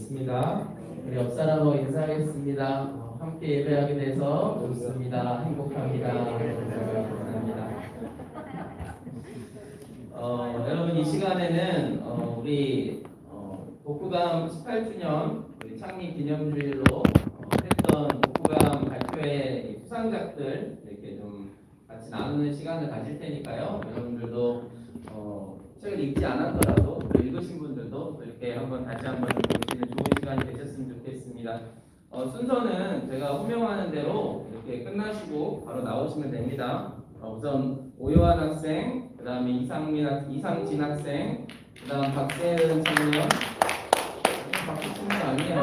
좋습니다. 우리 옆 사람하고 인사하겠습니다. 함께 예배하게 돼서 좋습니다. 행복합니다. 감사합니다. 여러분 이 시간에는 우리 복구감 18주년 우리 창립 기념주일로 했던 복구감 발표회 수상작들 이렇게 좀 같이 나누는 시간을 가질 테니까요. 여러분들도 책을 읽지 않았더라도 또 읽으신 분들도 또 이렇게 한번 다시 한번 보시는 좋은 시간이 되셨으면 좋겠습니다. 순서는 제가 호명하는 대로 이렇게 끝나시고 바로 나오시면 됩니다. 우선 오요한 학생, 그 다음에 이상진 학생, 그 다음 박세은 청년, 박수 치는 거 아니에요?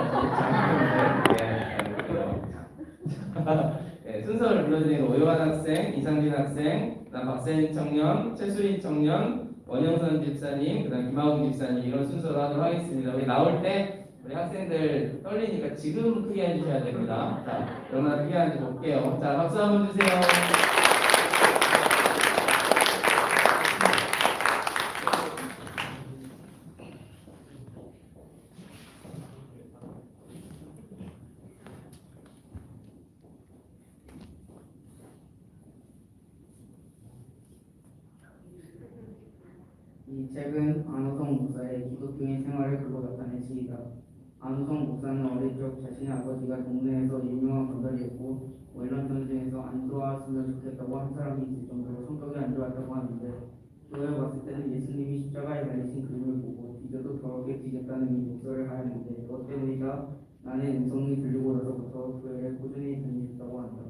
네, 순서를 불러드리는 오요한 학생, 이상진 학생, 그 다음 박세은 청년, 최수인 청년, 원영선 집사님, 그 다음 김하웅 집사님 이런 순서로 하도록 하겠습니다. 우리 나올 때 우리 학생들 떨리니까 지금 크게 해주셔야 됩니다. 자, 얼마나 크게 하는지 볼게요. 자, 박수 한번 주세요. 이 책은 안호성 목사의 기독교인 생활을 글로 나타낸 시이다. 안호성 목사는 어릴 적 자신의 아버지가 동네에서 유명한 건달이었고 웰런 전쟁에서 안 돌아왔으면 좋겠다고 한 사람이 있을 정도로 성격이 안 좋았다고 하는데 교회에 왔을 때는 예수님이 십자가에 달리신 그림을 보고 뒤져도 더럽게 뒤졌다는 이 목소리를 하였는데 이것 때문이자 나의 음성이 들리고 나서부터 교회에 꾸준히 다니셨다고 한다.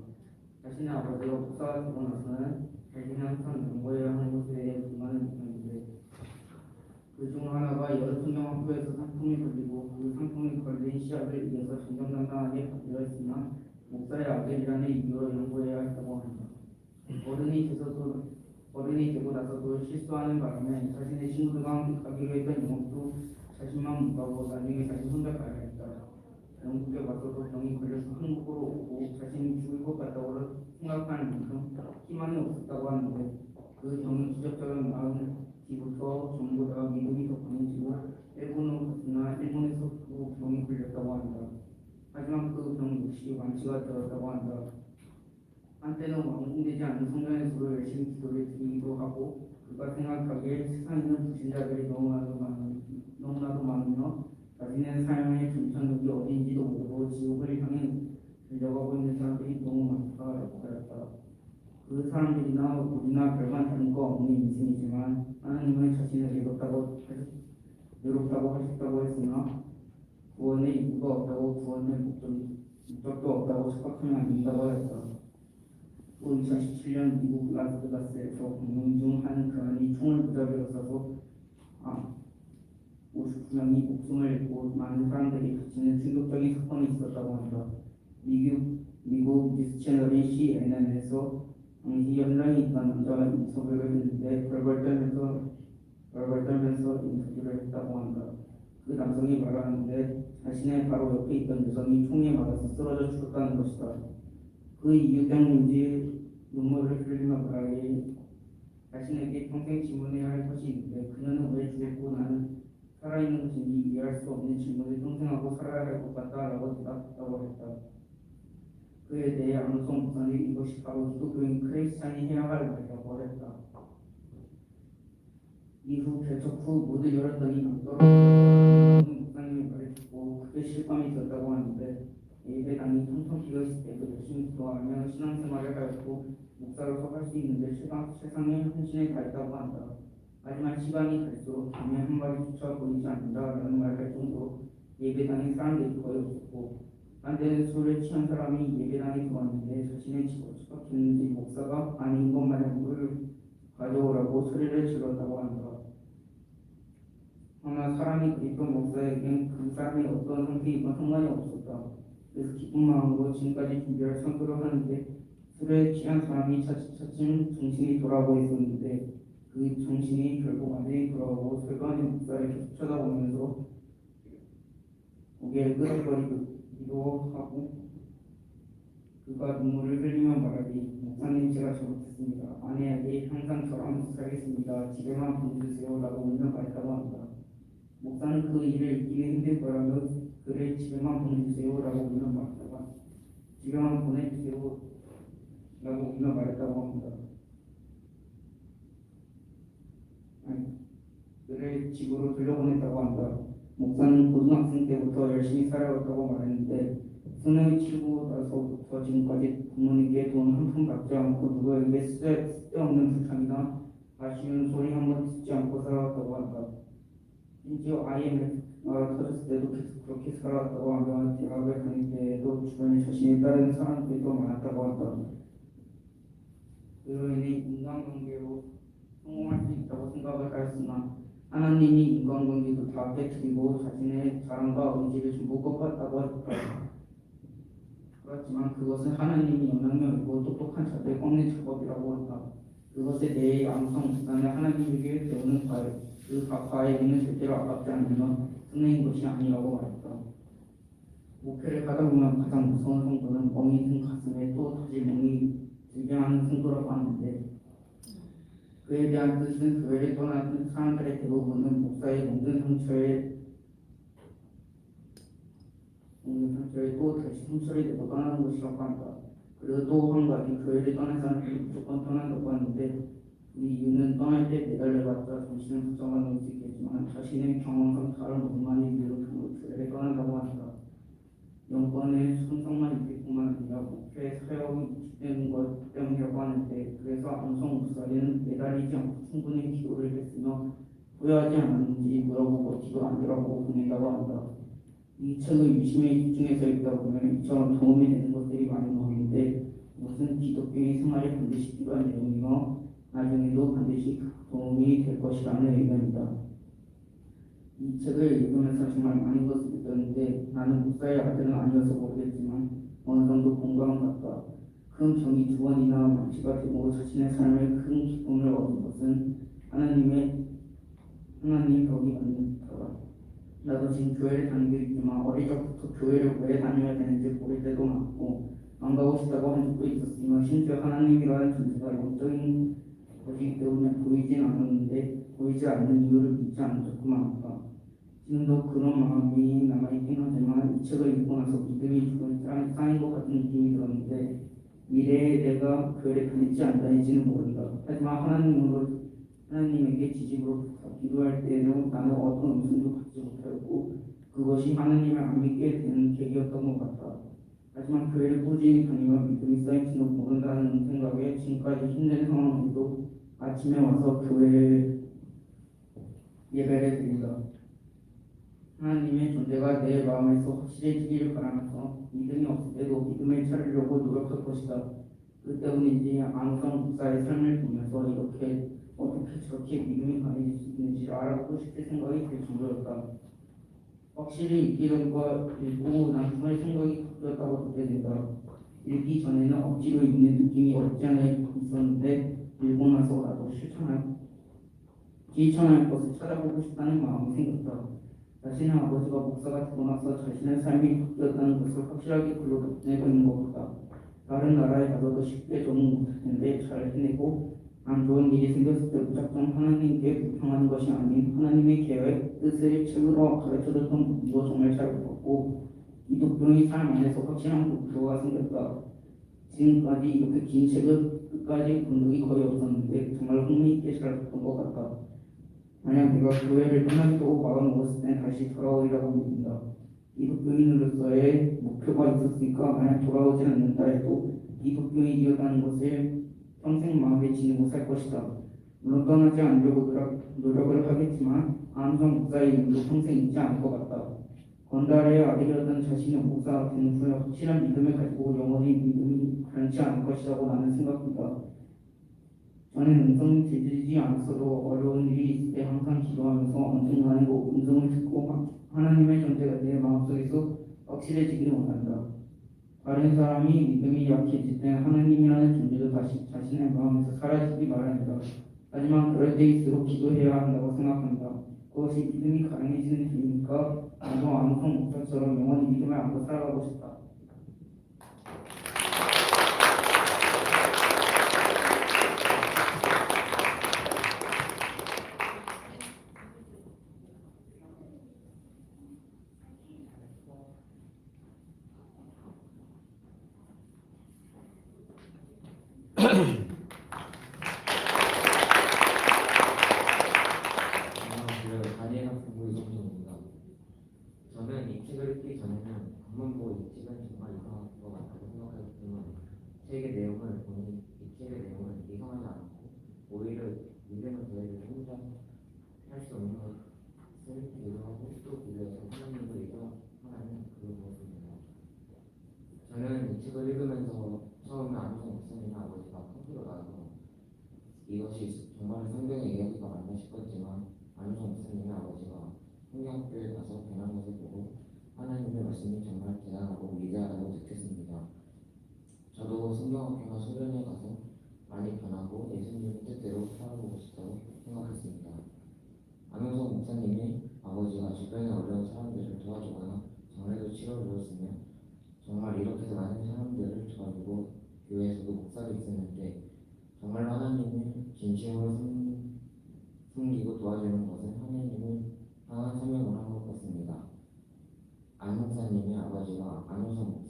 자신의 아버지가 목사가 되고 나서는 자신이 항상 연구해야 하는 것에 대해 불만을 느꼈는데 그중 하나가 여러 성경학교에서 상품이 걸리고 그 상품이 걸린 시합을 이겨서 정정당당하게 받으렸으나 목사의 아들이라는 이유로 연구해야 했다고 한다. 어른이 되고 나서도 실수하는 바람에 자신의 친구들과 함께 가기로 했던 영업도 자신만 못 가고 나중에 자신 혼자 가야 했다. 영국에 와서도 병이 걸려서 한국으로 오고 자신이 죽을 것 같다고 생각하는 만큼 희망이 없었다고 하는데 그 병이 기적적인 마음 뒤부터 전부 다 미국이 더 강해지고 일본에서도 병이 걸렸다고 한다. 하지만 그 병 역시 완치가 되었다고 한다. 한때는 완공되지 않은 성전에서도 열심히 기도를 드리기도 하고 그가 생각하기에 세상에는 불신자들이 너무나도 많으며 자신의 삶의 전천국이 어디인지도 모르고 지옥을 향해 달려가고 있는 사람들이 너무 많다고 하였다. 그 사람들이나 우리나 별반 다른 거 없는 인생이지만 하나님은 자신을 외롭다고 하셨다고 했으나 구원의 이유가 없다고 구원의 목적도 없다고 착각하면 안 된다고 하였다. 또 2017년 미국 라스베가스에서 공명 중 한 교환이 총을 무자비로 쏴서 59명이 목숨을 잃고 많은 사람들이 다치는 충격적인 사건이 있었다고 한다. 미국 뉴스 채널인 CNN에서 당시 현장에 있던 남자가 인터뷰를 했는데 벌벌 떨면서 인터뷰를 했다고 한다. 그 남성이 말하는데 자신의 바로 옆에 있던 여성이 총에 맞아서 쓰러져 죽었다는 것이다. 그 이유 때문인지 눈물을 흘리며 말하기에 자신에게 평생 질문해야 할 것이 있는데 그녀는 왜 죽었고 나는 살아있는 것인지 이해할 수 없는 질문을 평생 하고 살아야 할 것 같다라고 대답했다고 했다. 그에 대해 안호성 목사는 이것이 바로 기독교인 크리스찬이 해야 할 말이라고 했다. 이후 개척 후 문을 열었더니 떨어지는 목사님의 말을 듣고 크게 실감이 들었다고 하는데 예배당이 텅텅 비어 있을 때도 열심히 기도하며 신앙생활을 하였고 목사로서 할 수 있는데 세상에 헌신을 다했다고 한다. 하지만 시간이 갈수록 밤에 한 마디조차 보이지 않는다라는 말을 할 정도로 예배당에 사람들이 거의 없었고 한때는 술에 취한 사람이 예배당에 들어왔는데 자신의 집을 축복했는지 목사가 아닌 것 마냥 물을 가져오라고 소리를 질렀다고 한다. 그러나 사람이 그리던 목사에겐 그 사람이 어떤 상태이건 상관이 없었다. 그래서 기쁜 마음으로 지금까지 준비할 선교를 하는데 술에 취한 사람이 차츰 정신이 돌아오고 있었는데 그 정신이 결국 완전히 돌아오고 설거하는 목사를 계속 쳐다보면서 고개를 끄덕거리기도 하고 그가 눈물을 흘리며 말하기 목사님 제가 잘못했습니다. 아내에게 항상 저라면서 살겠습니다. 집에만 보내주세요 라고 울며 말했다고 합니다. 목사는 그 일을 잊기가 힘들 거라며 그를 집에만 보내주세요라고 우리는 말했다가 집에만 보내주세요라고 우리가 말했다고 합니다. 아니, 그를 집으로 돌려보냈다고 한다. 목사는 고등학생 때부터 열심히 살아왔다고 말했는데 수능을 치고 나서부터 지금까지 부모님께 돈 한 푼 받지 않고 누구에게 쓸데없는 부탁이나 아쉬운 소리 한 번 듣지 않고 살아왔다고 한다. 심지어 IMF가 터졌을 때도 계속 그렇게 살아왔다고 하며 대학을 다닐 때에도 주변에 자신이 따르는 사람들도 많았다고 한다. 그로 인해 인간관계로 성공할 수 있다고 생각을 하였으나 하나님이 인간관계도 다 깨뜨리고 자신의 자랑과 의지를 전부 꺾었다고 했다. 그렇지만 그것은 하나님이 영향력이고 똑똑한 자들의 꺾는 작업이라고 한다. 그것에 대해 암성 목사는 하나님에게 배우는 그 과에게는 절대로 아깝지 않으며 손해인 것이 아니라고 말했다. 목회를 하다 보면 가장 무서운 성도는 멍이 든 가슴에 또 다시 멍이 들게 하는 성도라고 하는데 그에 대한 뜻은 교회를 떠나는 사람들의 대부분은 목사의 모든 상처에 또 다시 상처를 내고 떠나는 것이라고 한다. 그리고 또 한 가지 교회를 떠난 사람들이 무조건 떠난다고 하는데 이 이유는 떠날 때 매달려봤자 정신을 부정하는 수 있겠지만 자신의 경험상 다른 원만의 이유로 교회를 떠난다고 한다. 영권의 손상만 있을 뿐만 아니라 목회 사역이 기대는 것 때문이라고 하는데 그래서 암성 목사는 매달리지 않고 충분히 기도를 했으며 후회하지 않았는지 물어보고 기도 안 되라고 보낸다고 한다. 이 책을 유심히 집중해서 읽다 보면 이처럼 도움이 되는 것들이 많이 나오는데 무슨 기독교인 생활에 반드시 필요한 내용이며 나중에도 반드시 도움이 될 것이라는 의견이다. 이 책을 읽으면서 정말 많은 것을 느꼈는데 나는 목사의 아들은 아니어서 모르겠지만 어느 정도 공감은 갔다. 큰 병이 2번이나 완치가 되고 자신의 삶에 큰 기쁨을 얻은 것은 하나님 덕이 아닌 듯하다. 나도 지금 교회를 다니고 있지만 어릴 적부터 교회를 왜 다녀야 되는지 모를 때도 많고 안 가고 싶다고 한 적도 있었으며 심지어 하나님이라는 존재가 영적인 것이기 때문에 보이지 않는 이유를 믿지 않은 적도 많다. 지금도 그런 마음이 남아있긴 하지만 이 책을 읽고 나서 믿음이 조금 쌓인 것 같은 느낌이 들었는데 미래에 내가 교회를 다닐지 안 다닐지는 모른다. 하지만 하나님에게 지식으로 기도할 때에는 나는 어떤 음성도 받지 못하였고 그것이 하나님을 안 믿게 되는 계기였던 것 같다. 하지만 교회를 꾸준히 다니며 믿음이 쌓일지도 모른다는 생각에 지금까지 힘든 상황에도 아침에 와서 교회 예배를 드린다. 하나님의 존재가 내 마음에서 확실해지기를 바라면서 믿음이 없을 때도 믿음을 차리려고 노력할 것이다. 그 때문인지 안우성 목사의 삶을 보면서 어떻게 저렇게 믿음이 강해질 수 있는지 알아보고 싶은 생각이 들 정도였다. 확실히 읽기 전과 읽고 난 후에 생각이 바뀌었다고 느껴진다. 읽기 전에는 억지로 읽는 느낌이 없지 않아 있었는데 읽고 나서 나도 실천할 것을 찾아보고 싶다는 마음이 생겼다. 자신의 아버지가 목사가 되고 나서 자신의 삶이 바뀌었다는 것을 확실하게 글로 내고 있는 것보다 다른 나라에 가서도 쉽게 적응 못할 텐데 잘 해내고 안 좋은 일이 생겼을 때 무작정 하나님께 불평하는 것이 아닌 하나님의 계획, 뜻을 책으로 가르쳐줬던 분도 정말 잘 배웠고 기독교의 삶 안에서 확실한 목표가 생겼다. 지금까지 이렇게 긴 책을 끝까지 본 적이 거의 없었는데 정말 흥미있게 잘 봤던 것 같다. 만약 내가 교회를 떠나기로 마음먹었을 땐 다시 돌아오리라고 믿는다. 기독교인으로서의 목표가 있었으니까 만약 돌아오지 않는다 해도 기독교인이었다는 것을 평생 마음에 지니고 살 것이다. 물론 떠나지 않으려고 노력을 하겠지만 안성 목사의 이름도 평생 잊지 않을 것 같다. 건달의 아들이었던 자신의 목사가 된 후에 확실한 믿음을 가지고 영원히 믿음이 변치 않을 것이라고 나는 생각한다. 저는 음성이 들리지 않았어도 어려운 일이 있을 때 항상 기도하면서 언젠가는 음성을 듣고 하나님의 존재가 내 마음속에서 확실해지기를 원한다. 다른 사람이 믿음이 약해질 때 하나님이라는 존재도 다시 자신의 마음에서 사라지기 마련이다. 하지만 그럴 때일수록 기도해야 한다고 생각한다. 그것이 믿음이 가능해지는 길이니까 나도 안성 목사처럼 영원히 믿음을 안고 살아가고 싶다. 혼자 할 수 없는 것을 기도하고 또 기도해서 하나님을 의존하는 그런 모습입니다. 저는 이 책을 읽으면서 처음에 안우성 목사님 아버지가 컴퓨터 나와서 이것이 정말 성경의 이야기가 맞나 싶었지만 안우성 목사님의 아버지가 성경학교에 가서 변한 것을 보고 하나님의 말씀이 정말 대단하고 위대하다고 느꼈습니다. 저도 성경학교나 소련에 가서 많이 변하고 예수님의 뜻대로 살아보고 싶다고 생각했습니다. 안우성 목사님의 아버지가 주변의 어려운 사람들을 도와주거나 장례도 치러주었으며 정말 이렇게 많은 사람들을 도와주고 교회에서도 목사도 있었는데 정말 하나님을 진심으로 섬기고 도와주는 것은 하나님을 향한 사명을 한 것 같습니다. 안 목사님의 아버지가 안우성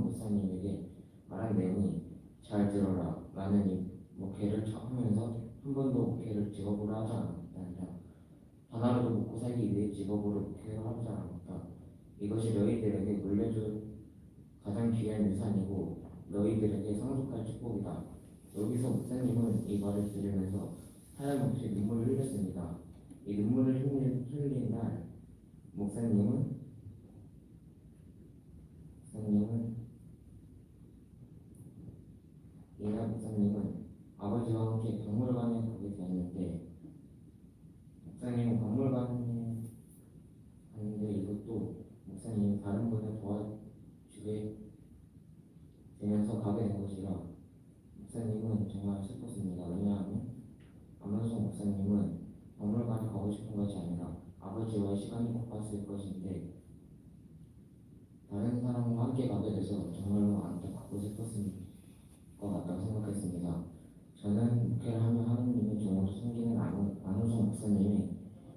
목사님에게 말한 내용이 잘 들어라. 나는 이 목회를 하면서 한 번도 목회를 직업으로 하지 않았다. 단 하루도 먹고 살기 위해 직업으로 목회를 하지 않았다. 이것이 너희들에게 물려줄 가장 귀한 유산이고 너희들에게 상속할 축복이다. 여기서 목사님은 이 말을 들으면서 하염없이 눈물을 흘렸습니다. 이 눈물을 흘린 날 목사님은 이날 목사님은 아버지와 함께 박물관에 가게 되었는데 목사님은 박물관에 갔는데 이것도 목사님이 다른 분을 도와주게 되면서 가게 된 것이라 목사님은 정말 슬펐습니다. 왜냐하면 안원성 목사님은 박물관에 가고 싶은 것이 아니라 아버지와의 시간이 고팠을 것인데 다른 사람과 함께 가게 돼서 정말로 안타깝고 슬펐을 것 같다고 생각했습니다. 저는 목회를 하며 하나님의 종으로 섬기는 안우성 목사님이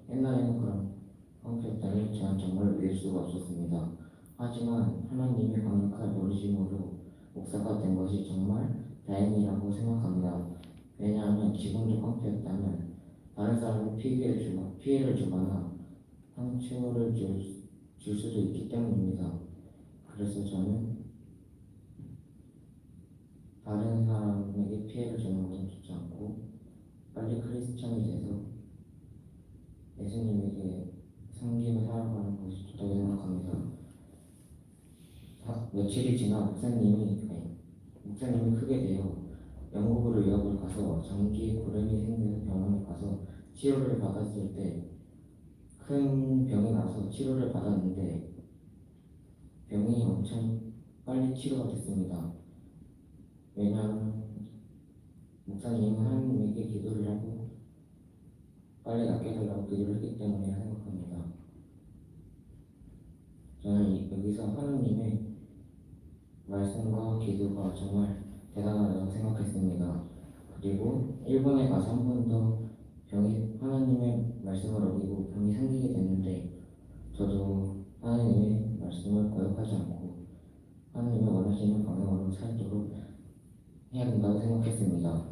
옛날에는 그런 성격들을 저는 정말 믿을 수가 없었습니다. 하지만 하나님의 강력한 노리심으로 목사가 된 것이 정말 다행이라고 생각합니다. 왜냐하면 지금도 깡패였다면 다른 사람이 피해를 주거나 상처를 줄 수도 있기 때문입니다. 그래서 저는 다른 사람에게 피해를 주는 것은 좋지 않고 빨리 크리스찬이 돼서 예수님에게 섬기며 살아가는 것이 좋다고 생각합니다. 며칠이 지나 목사님이 크게 되어 영국으로 유학을 가서 장기에 고름이 생겨서 병원에 가서 치료를 받았을 때 큰 병이 나서 치료를 받았는데 병이 엄청 빨리 치료가 됐습니다. 왜냐하면 목사님은 하나님에게 기도를 하고 빨리 낫게 해달라고 기도를 했기 때문에 생각합니다. 저는 여기서 하나님의 말씀과 기도가 정말 대단하다고 생각했습니다. 그리고 일본에 가서 한 번 더 하나님의 말씀을 어기고 병이 생기게 됐는데 저도 하나님의 말씀을 거역하지 않고 하나님의 원하시는 방향으로 살도록 해야 된다고 생각했습니다.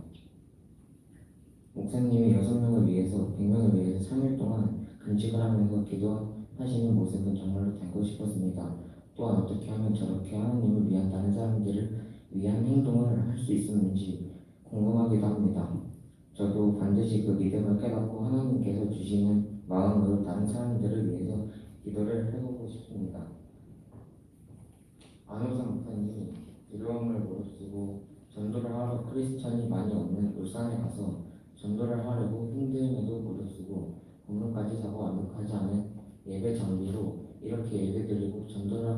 목사님이 6명을 위해서 100명을 위해서 3일 동안 금식을 하면서 기도하시는 모습은 정말로 닮고 싶었습니다. 또한 어떻게 하면 저렇게 하나님을 위한 다른 사람들을 위한 행동을 할 수 있었는지 궁금하기도 합니다. 저도 반드시 그 믿음을 깨닫고 하나님께서 주시는 마음으로 다른 사람들을 위해서 기도를 해보고 싶습니다. 안우성 목사님이 두려움을 무릅쓰고 전도를 하러 크리스찬이 많이 없는 울산에 가서 전도를 하려고 힘듦에도 무릅쓰고 건물까지 사고 완벽하지 않은 예배 장비로 이렇게 예배드리고 전도를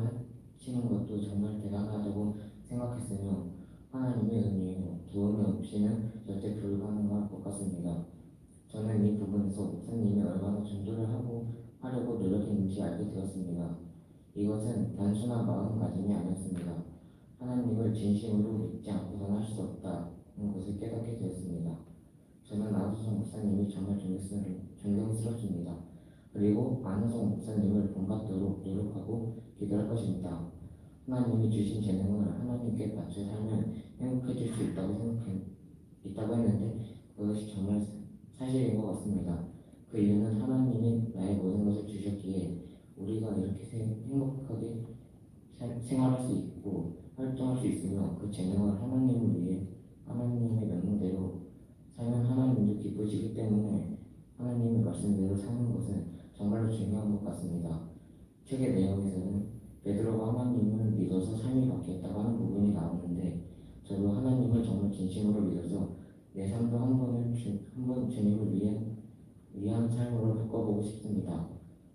하시는 것도 정말 대단하다고 생각했으며 하나님의 은혜요 도움이 없이는 절대 불가능할 것 같습니다. 저는 이 부분에서 목사님이 얼마나 전도를 하려고 노력했는지 알게 되었습니다. 이것은 단순한 마음가짐이 아니었습니다. 하나님을 진심으로 믿지 않고서는 할 수 없다는 것을 깨닫게 되었습니다. 저는 안우성 목사님이 정말 존경스럽습니다. 그리고 안우성 목사님을 본받도록 노력하고 기도할 것입니다. 하나님이 주신 재능을 하나님께 바쳐 살면 행복해질 수 있다고 했는데 그것이 정말 사실인 것 같습니다. 그 이유는 하나님이 나의 모든 것을 주셨기에 우리가 이렇게 행복하게 생활할 수 있고 활동할 수 있으며 그 재능을 하나님을 위해 하나님의 명령대로 살면 하나님도 기뻐 보여지기 때문에 하나님의 말씀대로 사는 것은 정말로 중요한 것 같습니다. 책의 내용에서는 베드로가 하나님을 믿어서 삶이 바뀌었다고 하는 부분이 나오는데 저도 하나님을 정말 진심으로 믿어서 내 삶도 한번 주님을 위한 삶으로 바꿔보고 싶습니다.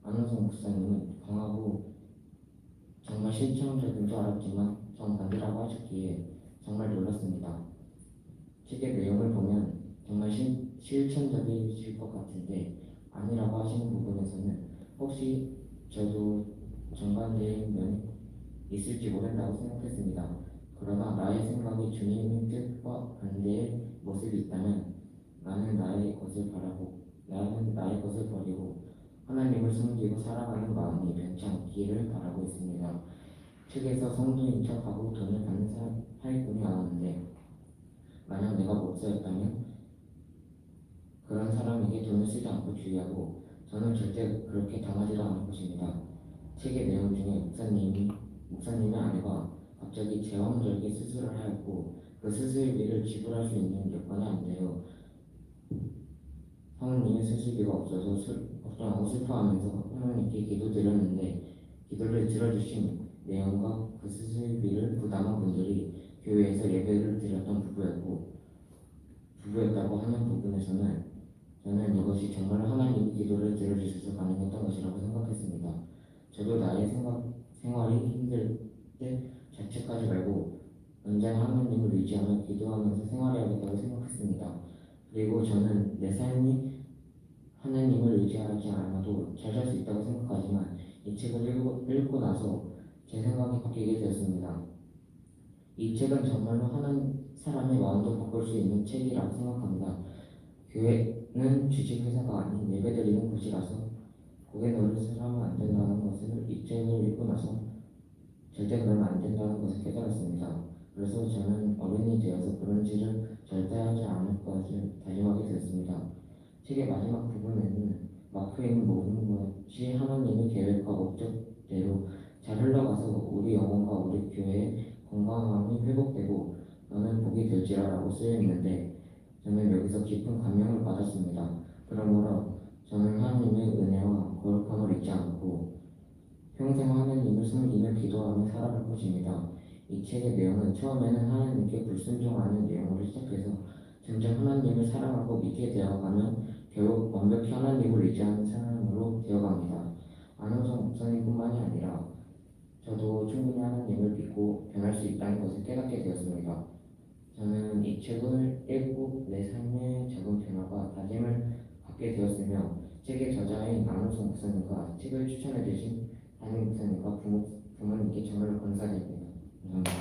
안호성 목사님은 강하고 정말 실천적인 줄 알았지만 정반대라고 하셨기에 정말 놀랐습니다. 책의 내용을 보면 정말 실천적이실 것 같은데 아니라고 하시는 부분에서는 혹시 저도 정반대인 면이 있을지 모른다고 생각했습니다. 그러나 나의 생각이 주님의 뜻과 반대의 모습이 있다면 나는 나의 것을 버리고 하나님을 섬기고 살아가는 마음이 변치 않기를 바라고 있습니다. 책에서 성도인 척하고 돈을 받는 사기꾼이 나왔는데 만약 내가 목사였다면 그런 사람에게 돈을 쓰지 않고 주의하고 저는 절대 그렇게 당하지도 않을 것입니다. 책의 내용 중에 목사님의 아내가 갑자기 제왕절개 수술을 하였고 그 수술비를 지불할 수 있는 여건이 안 돼요. 사모님이 수술비가 없어서 걱정하고 슬퍼하면서 하나님께 기도드렸는데 기도를 들어주신 내용과 그 수술비를 부담한 분들이 교회에서 예배를 드렸던 부부였다고 하는 부분에서는 저는 이것이 정말 하나님이 기도를 들어주셔서 가능했던 것이라고 생각했습니다. 저도 나의 생활이 힘들 때 자책하지 말고 언제나 하나님을 의지하며 기도하면서 생활해야겠다고 생각했습니다. 그리고 저는 내 삶이 하나님을 의지하지 않아도 잘 살 수 있다고 생각하지만 이 책을 읽고 나서 제 생각이 바뀌게 되었습니다. 이 책은 정말로 사람의 마음도 바꿀 수 있는 책이라고 생각합니다. 교회는 주식회사가 아닌 예배드리는 곳이라서 고개 노릇을 하면 안 된다는 것을 이 책을 읽고 나서 절대 그러면 안 된다는 것을 깨달았습니다. 그래서 저는 어른이 되어서 그런 짓을 절대 하지 않을 것을 다짐하게 되었습니다. 책의 마지막 부분에는 마크인 모든 것이 하나님의 계획과 목적대로 잘 흘러가서 우리 영혼과 우리 교회의 건강함이 회복되고 너는 복이 될지라라고 쓰여 있는데 저는 여기서 깊은 감명을 받았습니다. 그러므로 저는 하나님의 은혜와 거룩함을 잊지 않고 평생 하나님을 섬기며 기도하며 살아갈 것입니다. 이 책의 내용은 처음에는 하나님께 불순종하는 내용으로 시작해서 점점 하나님을 사랑하고 믿게 되어가면 결국 완벽히 하나님을 의지하는 사람으로 되어갑니다. 안호성 목사님뿐만이 아니라 저도 충분히 하나님을 믿고 변할 수 있다는 것을 깨닫게 되었습니다. 저는 이 책을 읽고 내 삶의 작은 변화가 다짐을 갖게 되었으며 책의 저자인 안호성 목사님과 책을 추천해 주신 담임 목사님과 부모님께 정말 감사드립니다. 감사합니다.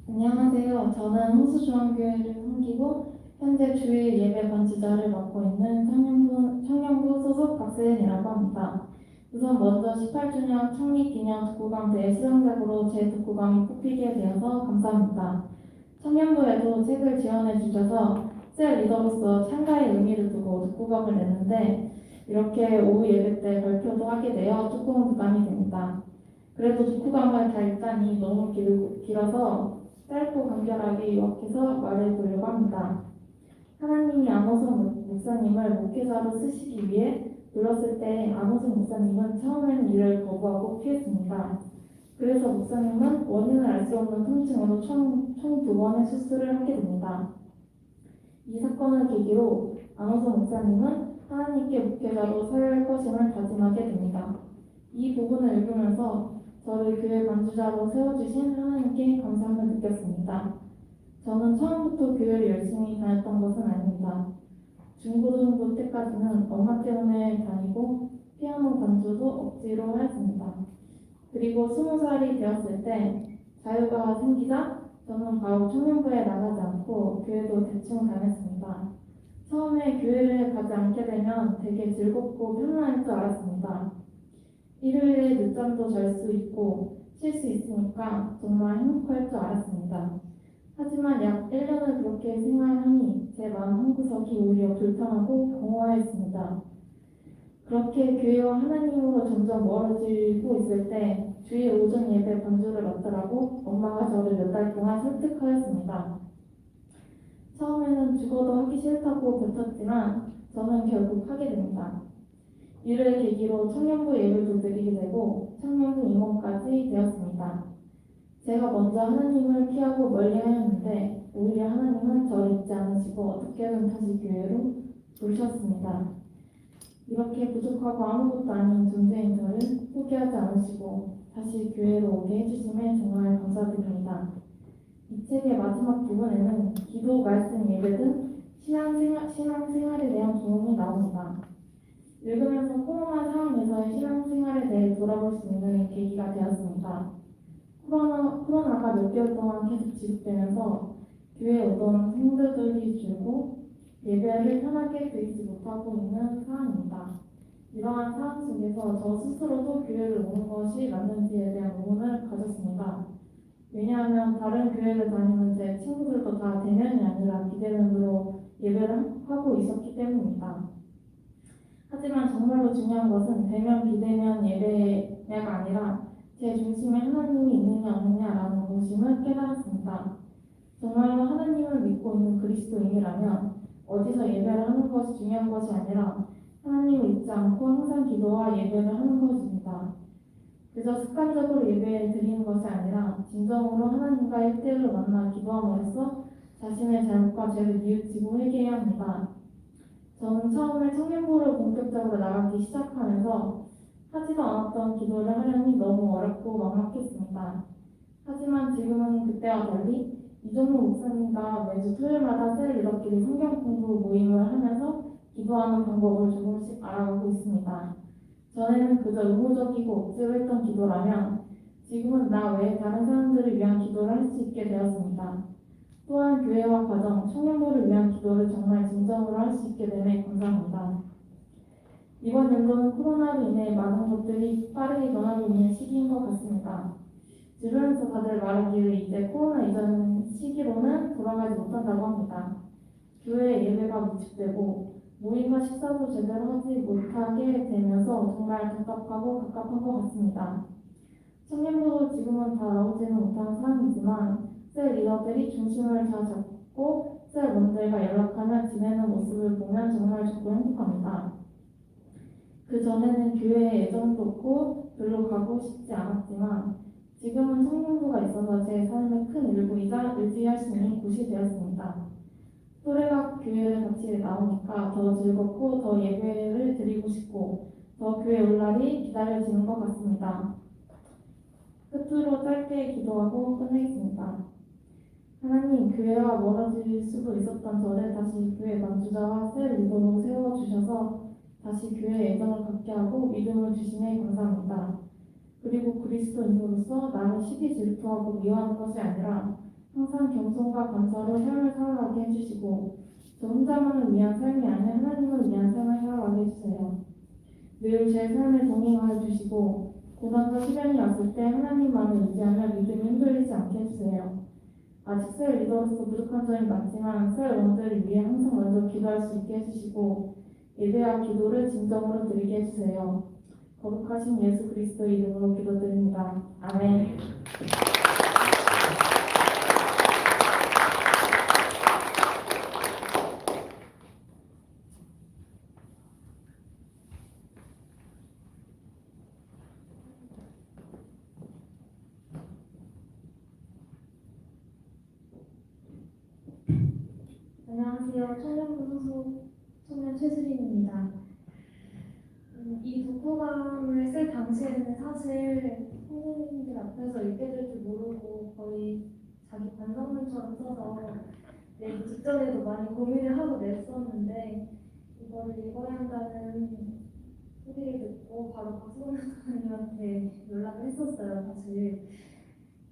안녕하세요. 저는 홍수중앙교회를 섬기고 현재 주일 예배 반주자를 맡고 있는 청년부 소속 박세은이라고 합니다. 우선 먼저 18주년 창립기념 독후감대회 수상작으로 제 독후감이 뽑히게 되어서 감사합니다. 청년부에도 책을 지원해 주셔서 셀 리더로서 참가의 의미를 두고 독후감을 냈는데 이렇게 오후 예배 때 발표도 하게 되어 조금 부담이 됩니다. 그래도 독후감을 다 읽자니 너무 길어서 짧고 간결하게 요약해서 말해보려고 합니다. 하나님이 안호성 목사님을 목회자로 쓰시기 위해 불렀을 때 안호성 목사님은 처음에는 이를 거부하고 피했습니다. 그래서 목사님은 원인을 알 수 없는 통증으로 총 2번의 수술을 하게 됩니다. 이 사건을 계기로 안호성 목사님은 하나님께 목회자로 설 것임을 다짐하게 됩니다. 이 부분을 읽으면서 저를 교회 반주자로 세워주신 하나님께 감사함을 느꼈습니다. 저는 처음부터 교회를 열심히 다녔던 것은 아닙니다. 중고등부 때까지는 엄마 때문에 다니고 피아노 반주도 억지로 하였습니다. 그리고 20살이 되었을 때 자유가 생기자 저는 바로 청년부에 나가지 않고 교회도 대충 다녔습니다. 처음에 교회를 가지 않게 되면 되게 즐겁고 편안할 줄 알았습니다. 일요일에 늦잠도 잘 수 있고 쉴 수 있으니까 정말 행복할 줄 알았습니다. 하지만 약 1년을 그렇게 생활하니 제 마음 한구석이 오히려 불편하고 공허했습니다. 그렇게 교회와 하나님으로 점점 멀어지고 있을 때 주일 오전 예배 반주를 맡으라고 엄마가 저를 몇 달 동안 설득하였습니다. 처음에는 죽어도 하기 싫다고 버텼지만 저는 결국 하게 됩니다. 이를 계기로 청년부 예배도 드리게 되고 청년부 임원까지 되었습니다. 제가 먼저 하나님을 피하고 멀리하였는데 오히려 하나님은 저를 잊지 않으시고 어떻게든 다시 교회로 부르셨습니다. 이렇게 부족하고 아무것도 아닌 존재인 저를 포기하지 않으시고 다시 교회로 오게 해주심에 정말 감사드립니다. 이 책의 마지막 부분에는 기도, 말씀, 예배 등 신앙생활에 대한 조언이 나옵니다. 읽으면서 코로나 상황에서의 신앙생활에 대해 돌아볼 수 있는 계기가 되었습니다. 코로나가 몇 개월 동안 계속 지속되면서 교회에 오던 성도들이 줄고 예배를 편하게 드리지 못하고 있는 상황입니다. 이러한 상황 속에서 저 스스로도 교회를 오는 것이 맞는지에 대한 의문을 가졌습니다. 왜냐하면 다른 교회를 다니는 제 친구들도 다 대면이 아니라 비대면으로 예배를 하고 있었기 때문입니다. 하지만 정말로 중요한 것은 대면 비대면 예배가 아니라 제 중심에 하나님이 있느냐 없느냐라는 것임을 깨달았습니다. 정말로 하나님을 믿고 있는 그리스도인이라면 어디서 예배를 하는 것이 중요한 것이 아니라 하나님을 잊지 않고 항상 기도와 예배를 하는 것입니다. 그저 습관적으로 예배를 드리는 것이 아니라 진정으로 하나님과 1대1로 만나 기도함으로써 자신의 잘못과 죄를 뉘우치고 회개해야 합니다. 저는 처음에 청년부를 본격적으로 나가기 시작하면서 하지도 않았던 기도를 하려니 너무 어렵고 막막했습니다. 하지만 지금은 그때와 달리 이종무 목사님과 매주 토요일마다 셀 읽어끼리 성경 공부 모임을 하면서 기도하는 방법을 조금씩 알아가고 있습니다. 전에는 그저 의무적이고 억지로 했던 기도라면 지금은 나 외에 다른 사람들을 위한 기도를 할 수 있게 되었습니다. 또한 교회와 가정, 청년부를 위한 기도를 정말 진정으로 할 수 있게 되네 감사합니다. 이번 연도는 코로나로 인해 많은 것들이 빠르게 변하고 있는 시기인 것 같습니다. 주변에서 다들 말하기를 이제 코로나 이전 시기로는 돌아가지 못한다고 합니다. 교회 예배가 위축되고 모임과 식사도 제대로 하지 못하게 되면서 정말 답답하고 갑갑한 것 같습니다. 청년부도 지금은 다 나오지는 못하는 상황이지만 셀 리더들이 중심을 잘 잡고 셀 원들과 연락하며 지내는 모습을 보면 정말 좋고 행복합니다. 그 전에는 교회에 애정도 없고 별로 가고 싶지 않았지만 지금은 청년부가 있어서 제 삶의 큰 일부이자 의지할 수 있는 곳이 되었습니다. 또래가 교회를 같이 나오니까 더 즐겁고 더 예배를 드리고 싶고 더 교회 올 날이 기다려지는 것 같습니다. 끝으로 짧게 기도하고 끝내겠습니다. 하나님, 교회와 멀어질 수도 있었던 저를 다시 교회 만주자와 셀 리더로 세워주셔서 다시 교회에 애정을 갖게 하고 믿음을 주시네 감사합니다. 그리고 그리스도인으로서 나를 시기 질투하고 미워하는 것이 아니라 항상 겸손과 감사로 삶을 살아가게 해주시고 저 혼자만을 위한 삶이 아닌 하나님을 위한 삶을 살아가게 해주세요. 늘 제 삶을 동행하여 주시고 고난과 시련이 왔을 때 하나님만을 의지하며 믿음이 흔들리지 않게 해주세요. 아직 셀 리더로서 부족한 점이 많지만 셀 원들을 위해 항상 먼저 기도할 수 있게 해주시고 예배와 기도를 진정으로 드리게 해주세요. 거룩하신 예수 그리스도 이름으로 기도드립니다. 아멘. 안녕하세요. 청년부 소속 청년 최수림입니다. 이 독후감을 쓸 당시에는 사실 선생님들 앞에서 읽게 될 줄 모르고 거의 자기 반성문처럼 써서 내기 직전에도 많이 고민을 하고 냈었는데 이거를 읽어야 한다는 소리를 듣고 바로 박수원 선생님한테 연락을 했었어요. 사실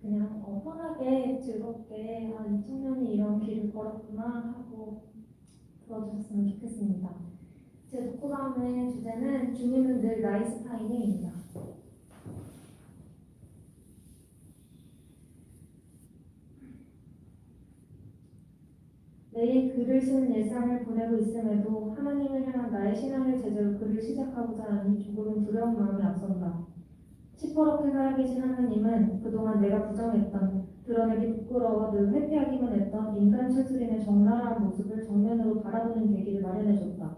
그냥 편하게 즐겁게 이 청년이 이런 길을 걸었구나 하고 들어주셨으면 좋겠습니다. 제 독후감의 주제는 주님은 늘 나이스 타임입니다. 매일 글을 쓰는 일상을 보내고 있음에도 하나님을 향한 나의 신앙을 제대로 글을 시작하고자 하니 조금은 두려운 마음이 앞선다. 시퍼렇게 살아계신 하나님은 그동안 내가 부정했던, 드러내기 부끄러워 늘 회피하기만 했던 인간 철수림의 적나라한 모습을 정면으로 바라보는 계기를 마련해줬다.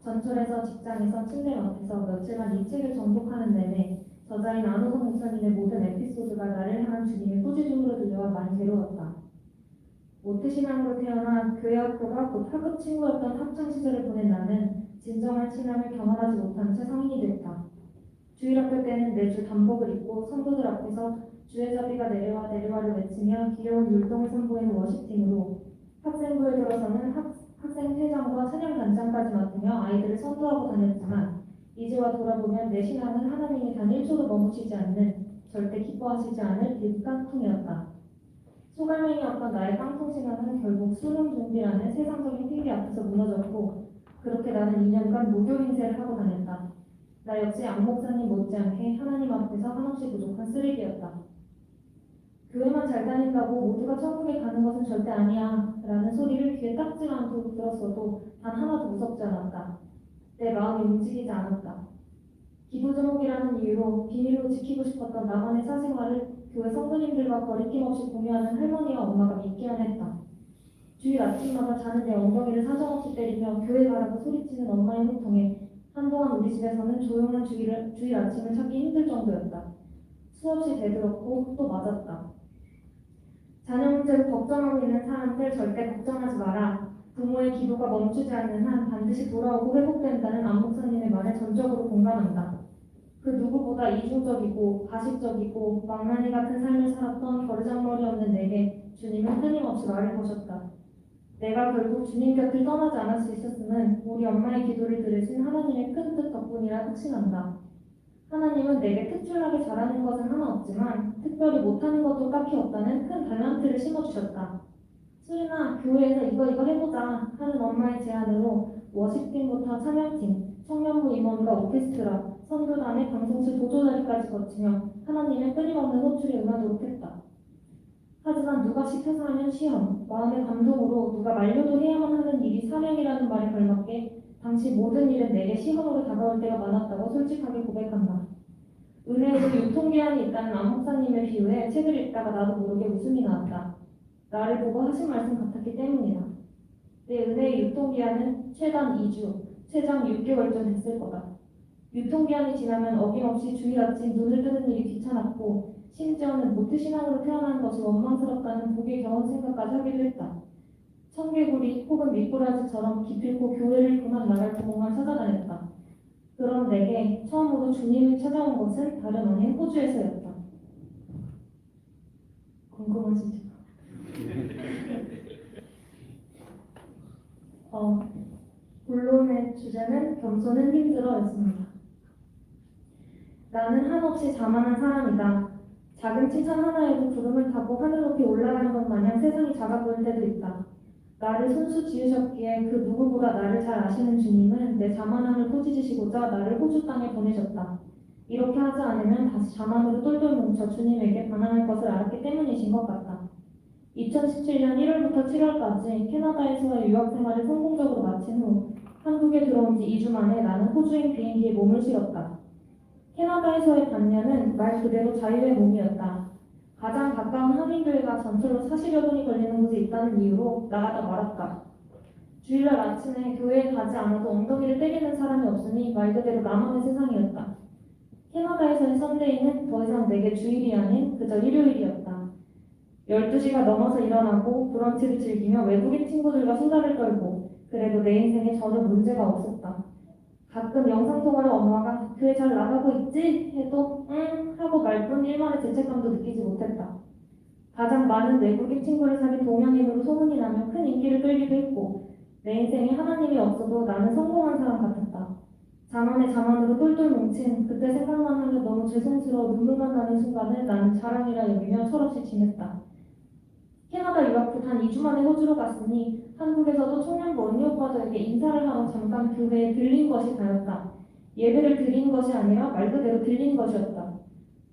전철에서, 직장에서, 침대 앞에서 며칠간 이 책을 정독하는 내내 저자인 안호성 목사님의 모든 에피소드가 나를 향한 주님의 꾸짖음으로 들려와 많이 괴로웠다. 모태신앙으로 태어나 교회 학교가 곧 학급 친구였던 학창시절을 보낸 나는 진정한 신앙을 경험하지 못한 채 성인이 됐다. 주일학교 때는 매주 단복을 입고 성도들 앞에서 주의 자비가 내려와를 외치며 귀여운 율동을 선보이는 워십팀으로, 학생부에 들어서는 학생회장과 찬양단장까지 맡으며 아이들을 선도하고 다녔지만 이제와 돌아보면 내 신앙은 하나님이 단 1초도 멈추지 않는, 절대 기뻐하시지 않을 빈깡통이었다. 소갈맹이였던 나의 깡통 신앙은 결국 수능 준비라는 세상적인 핑계 앞에서 무너졌고, 그렇게 나는 2년간 무교 인생을 하고 다녔다. 나 역시 안 목사님 못지않게 하나님 앞에서 한없이 부족한 쓰레기였다. 교회만 잘 다닌다고 모두가 천국에 가는 것은 절대 아니야 라는 소리를 귀에 닦지 않도록 들었어도 단 하나도 무섭지 않았다. 내 마음이 움직이지 않았다. 기도 제목이라는 이유로 비밀로 지키고 싶었던 나만의 사생활을 교회 성도님들과 거리낌 없이 공유하는 할머니와 엄마가 믿기만 했다. 주일 아침마다 자는 내 엉덩이를 사정없이 때리며 교회 가라고 소리치는 엄마의 호통에 한동안 우리 집에서는 조용한 주일 아침을 찾기 힘들 정도였다. 수없이 되들었고 또 맞았다. 자녀 문제로 걱정하고 있는 사람들 절대 걱정하지 마라. 부모의 기도가 멈추지 않는 한 반드시 돌아오고 회복된다는 안 목사님의 말에 전적으로 공감한다. 그 누구보다 이중적이고 가식적이고 망나니 같은 삶을 살았던 버르장머리 없는 내게 주님은 끊임없이 말을 거셨다. 내가 결국 주님 곁을 떠나지 않을 수 있었음은 우리 엄마의 기도를 들으신 하나님의 큰 뜻 덕분이라 확신한다. 하나님은 내게 특출나게 잘하는 것은 하나 없지만 특별히 못하는 것도 딱히 없다는 큰 달란트를 심어주셨다. 수리나 교회에서 이거 해보자 하는 엄마의 제안으로 워십팀부터 찬양팀, 청년부 임원과 오케스트라, 선교단의 방송실 보조자리까지 거치며 하나님의 끊임없는 호출에 응하도록 했다. 하지만 누가 시켜서 하면 시험, 마음의 감동으로 누가 말려도 해야만 하는 일이 사명이라는 말에 걸맞게 당시 모든 일은 내게 시험으로 다가올 때가 많았다고 솔직하게 고백한다. 은혜에도 유통기한이 있다는 안 목사님의 비유에 책을 읽다가 나도 모르게 웃음이 나왔다. 나를 보고 하신 말씀 같았기 때문이다. 내 은혜의 유통기한은 최단 2주, 최장 6개월쯤 됐을 거다. 유통기한이 지나면 어김없이 주일 아침 눈을 뜨는 일이 귀찮았고 심지어는 모태신앙으로 태어난 것이 원망스럽다는 복에 겨운 생각까지 하기도 했다. 청개구리 혹은 미꾸라지처럼 기필코 교회를 그만 나갈 구멍만 찾아다녔다. 그런 내게 처음으로 주님이 찾아온 것은 다름 아닌 호주에서였다. 궁금하시죠? 본론의 주제는 겸손은 힘들어였습니다. 나는 한없이 자만한 사람이다. 작은 칭찬 하나에도 구름을 타고 하늘 높이 올라가는 것 마냥 세상이 작아 보일 때도 있다. 나를 손수 지으셨기에 그 누구보다 나를 잘 아시는 주님은 내 자만함을 꾸짖으시고자 나를 호주 땅에 보내셨다. 이렇게 하지 않으면 다시 자만으로 똘똘 뭉쳐 주님에게 반항할 것을 알았기 때문이신 것 같다. 2017년 1월부터 7월까지 캐나다에서의 유학 생활을 성공적으로 마친 후 한국에 들어온 지 2주 만에 나는 호주행 비행기에 몸을 실었다. 캐나다에서의 반년은 말 그대로 자유의 몸이었다. 가장 가까운 한인교회가 전철로 40여 분이 걸리는 곳에 있다는 이유로 나가다 말았다. 주일날 아침에 교회에 가지 않아도 엉덩이를 때리는 사람이 없으니 말 그대로 나만의 세상이었다. 캐나다에서의 선데이는 더 이상 내게 주일이 아닌 그저 일요일이었다. 12시가 넘어서 일어나고 브런치를 즐기며 외국인 친구들과 수다를 떨고 그래도 내 인생에 전혀 문제가 없었다. 가끔 영상통화로 엄마가 교회 잘 나가고 있지? 해도 응 하고 말뿐 일말의 죄책감도 느끼지 못했다. 가장 많은 외국인 친구를 사귄 동양인으로 소문이 나며 큰 인기를 끌기도 했고 내 인생에 하나님이 없어도 나는 성공한 사람 같았다. 자만의 자만으로 똘똘 뭉친 그때 생각만 하면 너무 죄송스러워 눈물만 나는 순간을 나는 자랑이라 여기며 철없이 지냈다. 캐나다 유학 후 단 2주 만에 호주로 갔으니 한국에서도 청년부 언니 오빠들에게 인사를 하러 잠깐 교회에 들린 것이 다였다. 예배를 드린 것이 아니라 말 그대로 들린 것이었다.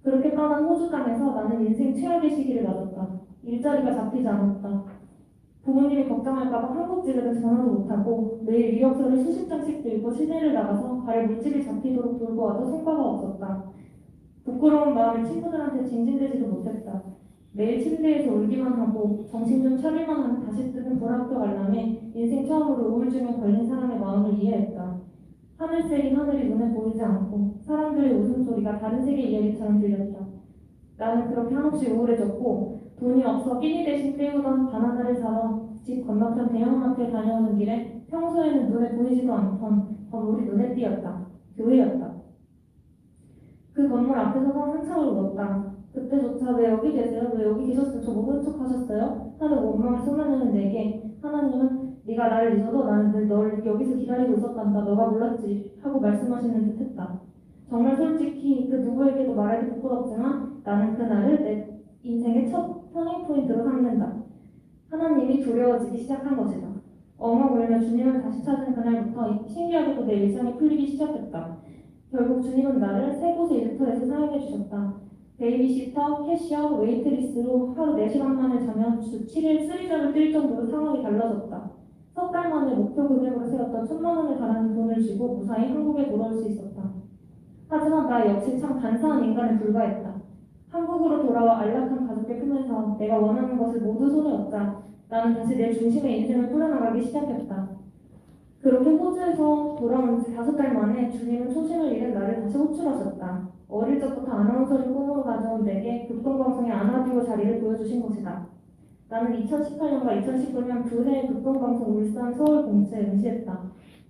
그렇게 떠난 호주 땅에서 나는 인생 최악의 시기를 맞았다. 일자리가 잡히지 않았다. 부모님이 걱정할까봐 한국집에는 전화도 못하고 매일 이력서를 수십 장씩 들고 시내를 나가서 발에 물집이 잡히도록 돌고 와도 성과가 없었다. 부끄러운 마음에 친구들한테 징징대지도 못했다. 매일 침대에서 울기만 하고 정신 좀 차릴만 하면 다시 뜨는 고등학교 관람에 인생 처음으로 우울증에 걸린 사람의 마음을 이해했다. 하늘색인 하늘이 눈에 보이지 않고 사람들의 웃음소리가 다른 세계 이야기처럼 들렸다. 나는 그렇게 한없이 우울해졌고 돈이 없어 끼니 대신 때우던 바나나를 사러 집 건너편 대형마트에 다녀오는 길에 평소에는 눈에 보이지도 않던 건물이 눈에 띄었다. 교회였다. 그 건물 앞에서 한참을 울었다. 그때조차 왜 여기 계세요? 왜 여기 계셨어요? 저 모른 척 하셨어요? 하는 원망을 쏟아내는 내게 하나님은 네가 나를 잊어도 나는 늘 널 여기서 기다리고 있었단다. 너가 몰랐지 하고 말씀하시는 듯 했다. 정말 솔직히 그 누구에게도 말하기 부끄럽지만 나는 그날을 내 인생의 첫 터닝포인트로 삼는다. 하나님이 두려워지기 시작한 것이다. 엉엉 울며 주님을 다시 찾은 그날부터 신기하게도 내 일상이 풀리기 시작했다. 결국 주님은 나를 세 곳의 일터에서 사용해 주셨다. 베이비시터, 캐셔, 웨이트리스로 하루 4시간 만에 자면 주 7일 쓰리점을 뛸 정도로 상황이 달라졌다. 석 달 만에 목표 금액으로 세웠던 1,000만 원에 달하는 돈을 쥐고 무사히 한국에 돌아올 수 있었다. 하지만 나 역시 참 간사한 인간에 불과했다. 한국으로 돌아와 안락한 가족의 품에서 내가 원하는 것을 모두 손에 얻자 나는 다시 내 중심의 인생을 꾸려나가기 시작했다. 그렇게 호주에서 돌아온 지 5달 만에 주님은 초심을 잃은 나를 다시 호출하셨다. 어릴 적부터 아나운서를 꿈으로 가져온 내게 극동방송의 아나디오 자리를 보여주신 것이다. 나는 2018년과 2019년 두 해의 극동방송 울산 서울 공채에 응시했다.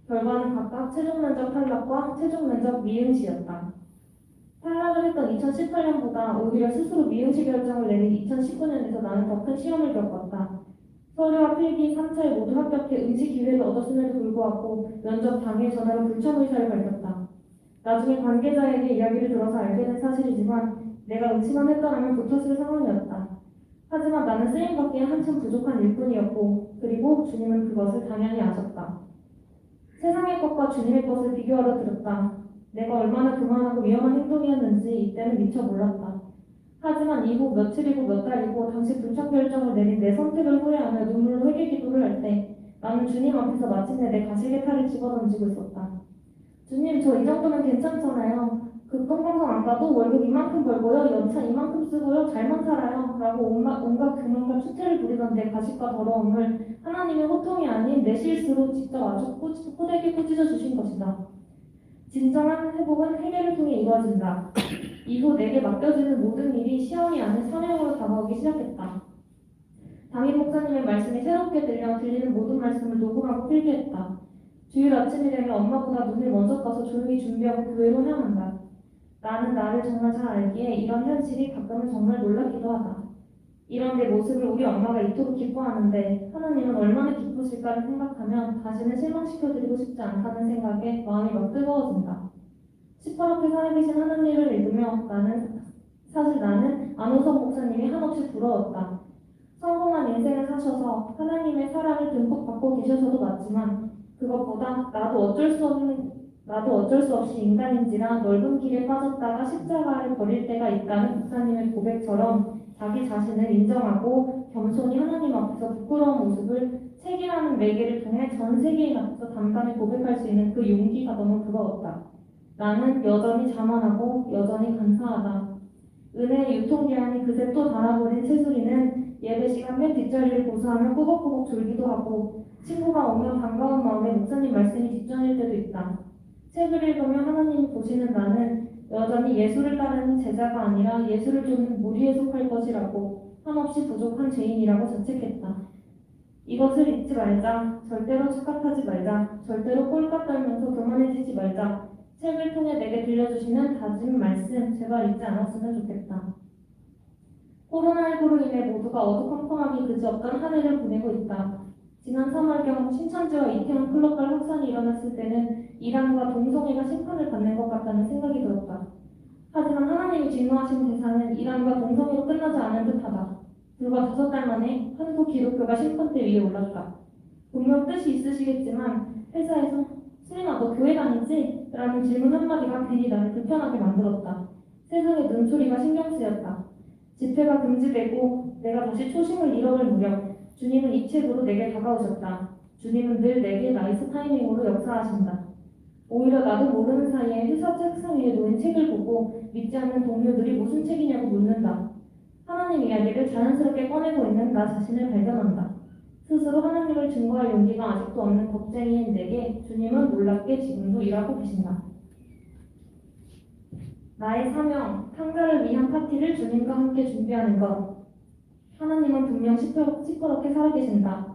결과는 각각 최종 면접 탈락과 최종 면접 미응시였다. 탈락을 했던 2018년보다 오히려 스스로 미응시 결정을 내린 2019년에서 나는 더 큰 시험을 겪었다. 서류와 필기 3차에 모두 합격해 응시 기회를 얻었음에도 불구하고 면접 당일 전화로 불참 의사를 밝혔다. 나중에 관계자에게 이야기를 들어서 알게 된 사실이지만 내가 응시만 했더라면 붙었을 상황이었다. 하지만 나는 쓰임받기에 한참 부족한 일뿐이었고 그리고 주님은 그것을 당연히 아셨다. 세상의 것과 주님의 것을 비교하러 들었다. 내가 얼마나 교만하고 위험한 행동이었는지 이때는 미처 몰랐다. 하지만 이후 며칠이고 몇 달이고 당시 불착 결정을 내린 내 선택을 후회하며 눈물로 회개 기도를 할 때 나는 주님 앞에서 마침내 내 가시게탈을 집어던지고 있었다. 주님, 저 이 정도면 괜찮잖아요. 극동방송 안 가도 월급 이만큼 벌고요. 연차 이만큼 쓰고요. 잘만 살아요. 라고 온갖 교만과 추태를 부리던 내 가식과 더러움을 하나님의 호통이 아닌 내 실수로 직접 아주 호되게 꾸짖어 주신 것이다. 진정한 회복은 회개를 통해 이루어진다. 이후 내게 맡겨지는 모든 일이 시험이 아닌 사명으로 다가오기 시작했다. 담임 목사님의 말씀이 새롭게 들리는 모든 말씀을 녹음하고 필기했다. 주일 아침이 되면 엄마보다 눈을 먼저 떠서 조용히 준비하고 교회로 향한다. 나는 나를 정말 잘 알기에 이런 현실이 가끔은 정말 놀랍기도 하다. 이런 내 모습을 우리 엄마가 이토록 기뻐하는데 하나님은 얼마나 기쁘실까를 생각하면 다시는 실망시켜드리고 싶지 않다는 생각에 마음이 막 뜨거워진다. 시퍼렇게 살아계신 하나님을 믿으며 사실 나는 안호섭 목사님이 한없이 부러웠다. 성공한 인생을 사셔서 하나님의 사랑을 듬뿍 받고 계셔서도 맞지만 그것보다 나도 어쩔 수 없이 인간인지라 넓은 길에 빠졌다가 십자가를 버릴 때가 있다는 목사님의 고백처럼 자기 자신을 인정하고 겸손히 하나님 앞에서 부끄러운 모습을 책이라는 매개를 통해 전 세계인 앞에서 담담히 고백할 수 있는 그 용기가 너무 부러웠다. 나는 여전히 자만하고 여전히 감사하다. 은혜의 유통기한이 그새 또 닳아버린 채술이는 예배 시간 맨 뒷자리를 고수하며 꾸벅꾸벅 졸기도 하고 친구가 오면 반가운 마음에 목사님 말씀이 뒷전일 때도 있다. 책을 읽으며 하나님이 보시는 나는 여전히 예수를 따르는 제자가 아니라 예수를 쫓는 무리에 속할 것이라고 한없이 부족한 죄인이라고 자책했다. 이것을 잊지 말자. 절대로 착각하지 말자. 절대로 꼴깍 떨면서 교만해지지 말자. 책을 통해 내게 들려주시는 다짐 말씀 제발 잊지 않았으면 좋겠다. 코로나19로 인해 모두가 어두컴컴하기 그지없던 한 해를 보내고 있다. 지난 3월경 신천지와 이태원 클럽발 확산이 일어났을 때는 이란과 동성애가 심판을 받는 것 같다는 생각이 들었다. 하지만 하나님이 진노하신 대상은 이란과 동성애로 끝나지 않은 듯하다. 불과 5달 만에 한국 기독교가 심판대 위에 올랐다. 분명 뜻이 있으시겠지만 회사에서 수인아 너 교회 다니지? 라는 질문 한마디가 괜히 나를 불편하게 만들었다. 세상의 눈초리가 신경 쓰였다. 집회가 금지되고 내가 다시 초심을 잃어갈 무렵 주님은 이 책으로 내게 다가오셨다. 주님은 늘 내게 나이스 타이밍으로 역사하신다. 오히려 나도 모르는 사이에 회사 책상 위에 놓인 책을 보고 믿지 않는 동료들이 무슨 책이냐고 묻는다. 하나님 이야기를 자연스럽게 꺼내고 있는 나 자신을 발견한다. 스스로 하나님을 증거할 용기가 아직도 없는 겁쟁이인 내게 주님은 놀랍게 지금도 일하고 계신다. 나의 사명, 탕자를 위한 파티를 주님과 함께 준비하는 것. 하나님은 분명 시퍼렇게 살아계신다.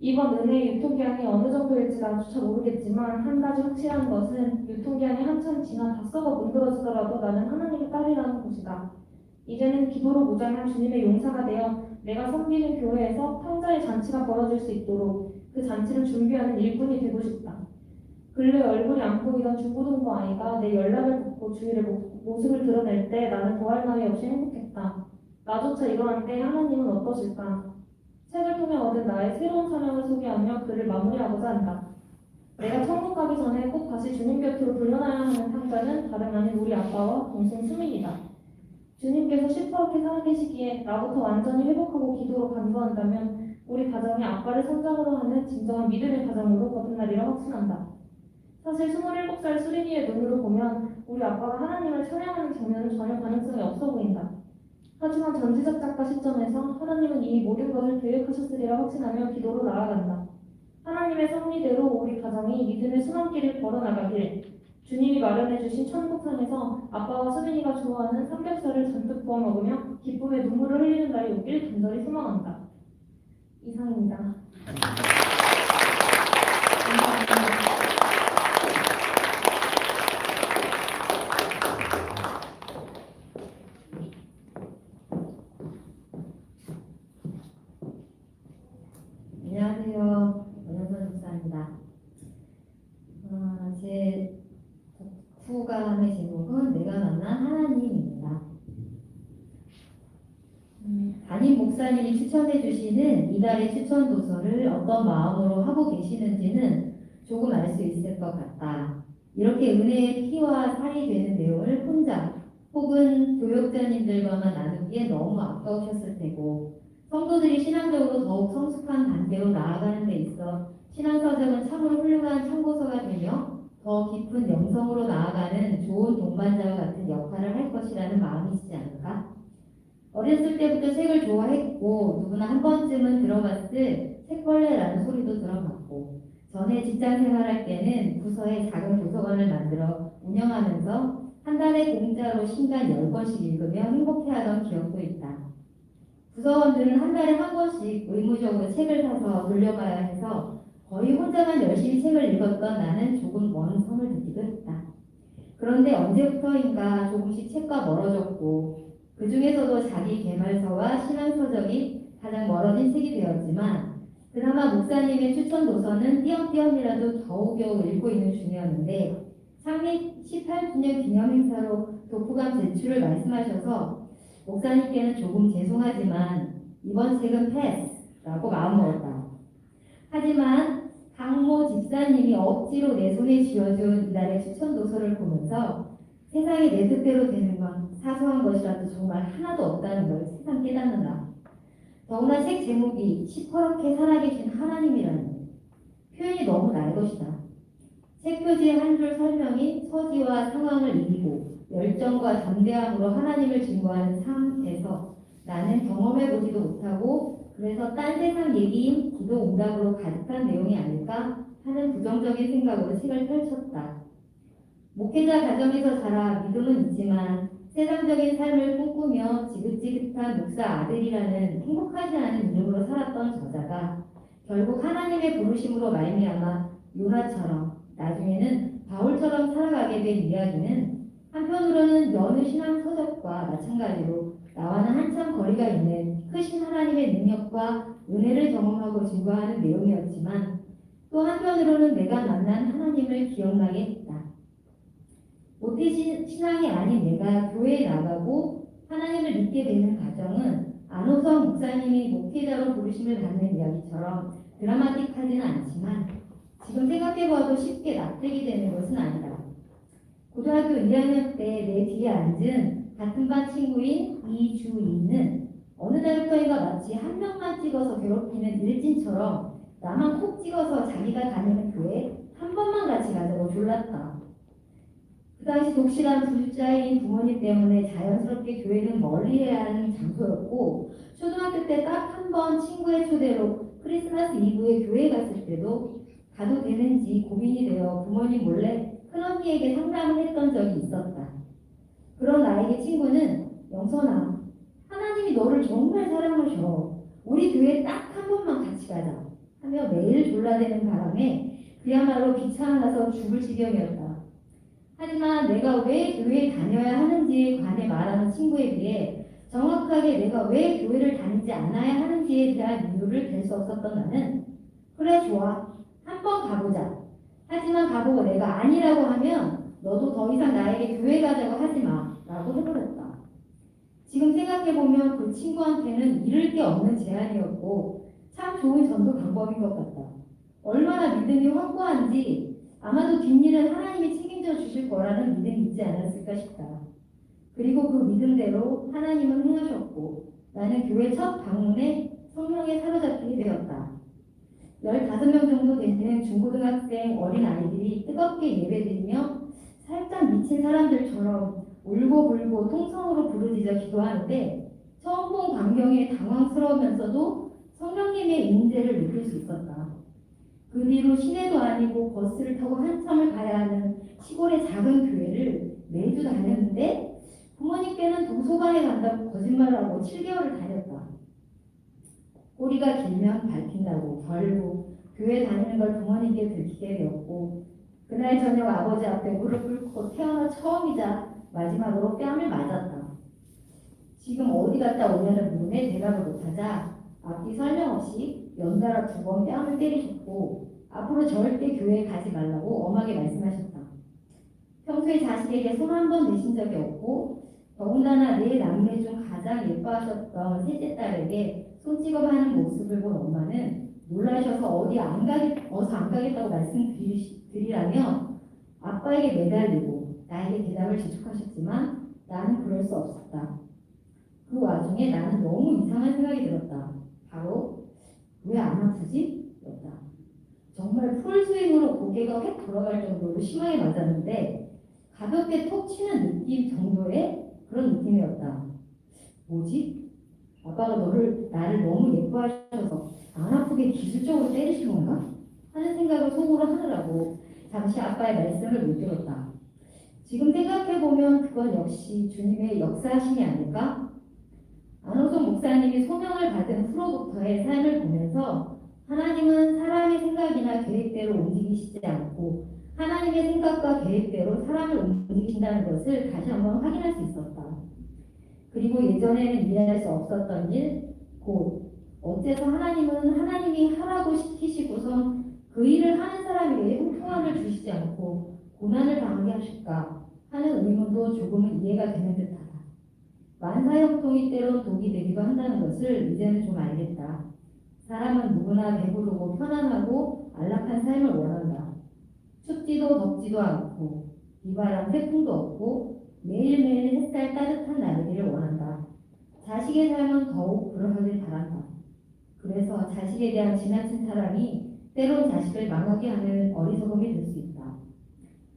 이번 은혜의 유통기한이 어느 정도일지 나조차 모르겠지만 한 가지 확실한 것은 유통기한이 한참 지나 다 썩어 문드러지더라도 나는 하나님의 딸이라는 것이다. 이제는 기도로 무장한 주님의 용사가 되어 내가 섬기는 교회에서 탕자의 잔치가 벌어질 수 있도록 그 잔치를 준비하는 일꾼이 되고 싶다. 근래 얼굴이 안 보이던 중고등부 아이가 내 연락을 받고 주일에 모습을 드러낼 때 나는 더할 나위 없이 행복했다. 나조차 이러한 때 하나님은 어떠실까? 책을 통해 얻은 나의 새로운 사명을 소개하며 글을 마무리하고자 한다. 내가 천국 가기 전에 꼭 다시 주님 곁으로 돌려놔야 하는 탕자는 다름 아닌 우리 아빠와 동생 수민이다. 주님께서 시퍼렇게 살아계시기에 나부터 완전히 회복하고 기도로 간구한다면 우리 가정이 아빠를 선장으로 하는 진정한 믿음의 가정으로 거듭나리라 확신한다. 사실 27살 수린이의 눈으로 보면 우리 아빠가 하나님을 찬양하는 장면은 전혀 가능성이 없어 보인다. 하지만 전지적 작가 시점에서 하나님은 이미 모든 것을 계획하셨으리라 확신하며 기도로 나아간다. 하나님의 섭리대로 우리 가정이 믿음의 순환길을 걸어나가길 주님이 마련해주신 천국상에서 아빠와 수민이가 좋아하는 삼겹살을 잔뜩 구워 먹으며 기쁨의 눈물을 흘리는 날이 오길 간절히 소망한다. 이상입니다. 감사합니다. 안녕하세요. 원영선 목사입니다. 제 후감의 제목은 내가 만난 하나님입니다. 담임 목사님이 추천해 주시는 이달의 추천 도서를 어떤 마음으로 하고 계시는지는 조금 알 수 있을 것 같다. 이렇게 은혜의 피와 살이 되는 내용을 혼자 혹은 교역자님들과만 나누기에 너무 아까우셨을 테고 성도들이 신앙적으로 더욱 성숙한 단계로 나아가는 데 있어 신앙서적은 참으로 훌륭한 참고서가 되며 더 깊은 영성으로 나아가는 좋은 동반자와 같은 역할을 할 것이라는 마음이시지 않을까? 어렸을 때부터 책을 좋아했고 누구나 한 번쯤은 들어봤을 책벌레라는 소리도 들어봤고 전에 직장 생활할 때는 부서에 작은 도서관을 만들어 운영하면서 한 달에 공짜로 신간 10권씩 읽으며 행복해하던 기억도 있다. 부서원들은 한 달에 한 권씩 의무적으로 책을 사서 돌려가야 해서 거의 혼자만 열심히 책을 읽었던 나는 조금 먼 성을 듣기도 했다. 그런데 언제부터인가 조금씩 책과 멀어졌고 그 중에서도 자기 개발서와 신앙서적이 가장 멀어진 책이 되었지만 그나마 목사님의 추천 도서는 띄엄띄엄이라도 겨우겨우 읽고 있는 중이었는데 창립 18주년 기념 행사로 독후감 제출을 말씀하셔서 목사님께는 조금 죄송하지만 이번 책은 패스라고 마음먹었다. 하지만 강모 집사님이 억지로 내 손에 쥐어준 이달의 추천 도서를 보면서 세상이 내 뜻대로 되는 건 사소한 것이라도 정말 하나도 없다는 걸 새삼 깨닫는다. 더구나 책 제목이 시퍼렇게 살아계신 하나님이라는 표현이 너무 나의 것이다. 책 표지의 한 줄 설명이 처지와 상황을 이기고 열정과 담대함으로 하나님을 증거하는 삶에서 나는 경험해보지도 못하고 그래서 딴 세상 얘기인 기도 응답으로 가득한 내용이 아닐까 하는 부정적인 생각으로 책을 펼쳤다. 목회자 가정에서 자라 믿음은 있지만 세상적인 삶을 꿈꾸며 지긋지긋한 목사 아들이라는 행복하지 않은 이름으로 살았던 저자가 결국 하나님의 부르심으로 말미암아 요나처럼 나중에는 바울처럼 살아가게 된 이야기는 한편으로는 여느 신앙 서적과 마찬가지로 나와는 한참 거리가 있는 크신 하나님의 능력과 은혜를 경험하고 증거하는 내용이었지만 또 한편으로는 내가 만난 하나님을 기억나게 했다. 모태 신앙이 아닌 내가 교회에 나가고 하나님을 믿게 되는 과정은 안호성 목사님이 목회자로 부르심을 받는 이야기처럼 드라마틱하지는 않지만 지금 생각해봐도 쉽게 납득이 되는 것은 아니다. 고등학교 2학년 때 내 뒤에 앉은 같은 반 친구인 이주희는 어느 날부터인가 마치 한 명만 찍어서 괴롭히는 일진처럼 나만 콕 찍어서 자기가 다니는 교회 한 번만 같이 가자고 졸랐다. 그 당시 독실한 부자인 부모님 때문에 자연스럽게 교회는 멀리해야 하는 장소였고 초등학교 때 딱 한 번 친구의 초대로 크리스마스 이브에 교회 갔을 때도 가도 되는지 고민이 되어 부모님 몰래 큰언니에게 상담을 했던 적이 있었다. 그런 나에게 친구는 영선아, 하나님이 너를 정말 사랑하셔. 우리 교회 딱 한 번만 같이 가자 하며 매일 졸라대는 바람에 그야말로 귀찮아서 죽을 지경이었다. 하지만 내가 왜 교회에 다녀야 하는지에 관해 말하는 친구에 비해 정확하게 내가 왜 교회를 다니지 않아야 하는지에 대한 이유를 댈 수 없었던 나는 그래 좋아. 한번 가보자. 하지만 가보고 내가 아니라고 하면 너도 더 이상 나에게 교회 가자고 하지 마 라고 해버렸다. 지금 생각해보면 그 친구한테는 잃을 게 없는 제안이었고 참 좋은 전도 방법인 것 같다. 얼마나 믿음이 확고한지 아마도 뒷일은 하나님이 책임져 주실 거라는 믿음이 있지 않았을까 싶다. 그리고 그 믿음대로 하나님은 행하셨고 나는 교회 첫 방문에 성령에 사로잡히게 되었다. 15명 정도 되는 중고등학생 어린 아이들이 뜨겁게 예배드리며 살짝 미친 사람들처럼 울고불고 통성으로 부르짖어 기도하는데 처음 본 광경에 당황스러우면서도 성령님의 임재를 느낄 수 있었다. 그 뒤로 시내도 아니고 버스를 타고 한참을 가야 하는 시골의 작은 교회를 매주 다녔는데 부모님께는 도서관에 간다고 거짓말하고 7개월을 다녔다. 꼬리가 길면 밟힌다고 결국 교회 다니는 걸 부모님께 들키게 되었고 그날 저녁 아버지 앞에 무릎 꿇고 태어나 처음이자 마지막으로 뺨을 맞았다. 지금 어디 갔다 오냐는 물음에 대답을 못하자 앞뒤 설명 없이 연달아 2번 뺨을 때리셨고 앞으로 절대 교회에 가지 말라고 엄하게 말씀하셨다. 평소에 자식에게 손 한 번 대신 적이 없고 더군다나 내 남매 중 가장 예뻐하셨던 셋째 딸에게 손찌검하는 모습을 본 엄마는 놀라셔서 어서 안 가겠다고 말씀드리라며 아빠에게 매달리고 나에게 대답을 재촉하셨지만 나는 그럴 수 없었다. 그 와중에 나는 너무 이상한 생각이 들었다. 바로 왜 안 아프지? 였다. 정말 풀스윙으로 고개가 획 돌아갈 정도로 심하게 맞았는데 가볍게 톡 치는 느낌 정도의 그런 느낌이었다. 뭐지? 아빠가 나를 너무 예뻐하셔서 안 아프게 기술적으로 때리신 건가? 하는 생각을 속으로 하느라고 잠시 아빠의 말씀을 못 들었다. 지금 생각해보면 그건 역시 주님의 역사하심이 아닐까? 안호성 목사님이 소명을 받은 후로부터의 삶을 보면서 하나님은 사람의 생각이나 계획대로 움직이시지 않고 하나님의 생각과 계획대로 사람을 움직이신다는 것을 다시 한번 확인할 수 있었다. 그리고 예전에는 이해할 수 없었던 일, 곧 어째서 하나님은 하나님이 하라고 시키시고선 그 일을 하는 사람에게 풍성함을 주시지 않고 고난을 당하게 하실까 하는 의문도 조금은 이해가 되는 듯하다. 만사형통이 때론 독이 되기도 한다는 것을 이제는 좀 알겠다. 사람은 누구나 배부르고 편안하고 안락한 삶을 원한다. 춥지도 덥지도 않고 비바람 태풍도 없고 매일매일 햇살 따뜻한 날이기를 원한다. 자식의 삶은 더욱 그러하길 바란다. 그래서 자식에 대한 지나친 사랑이 때론 자식을 망하게 하는 어리석음이 될 수 있다.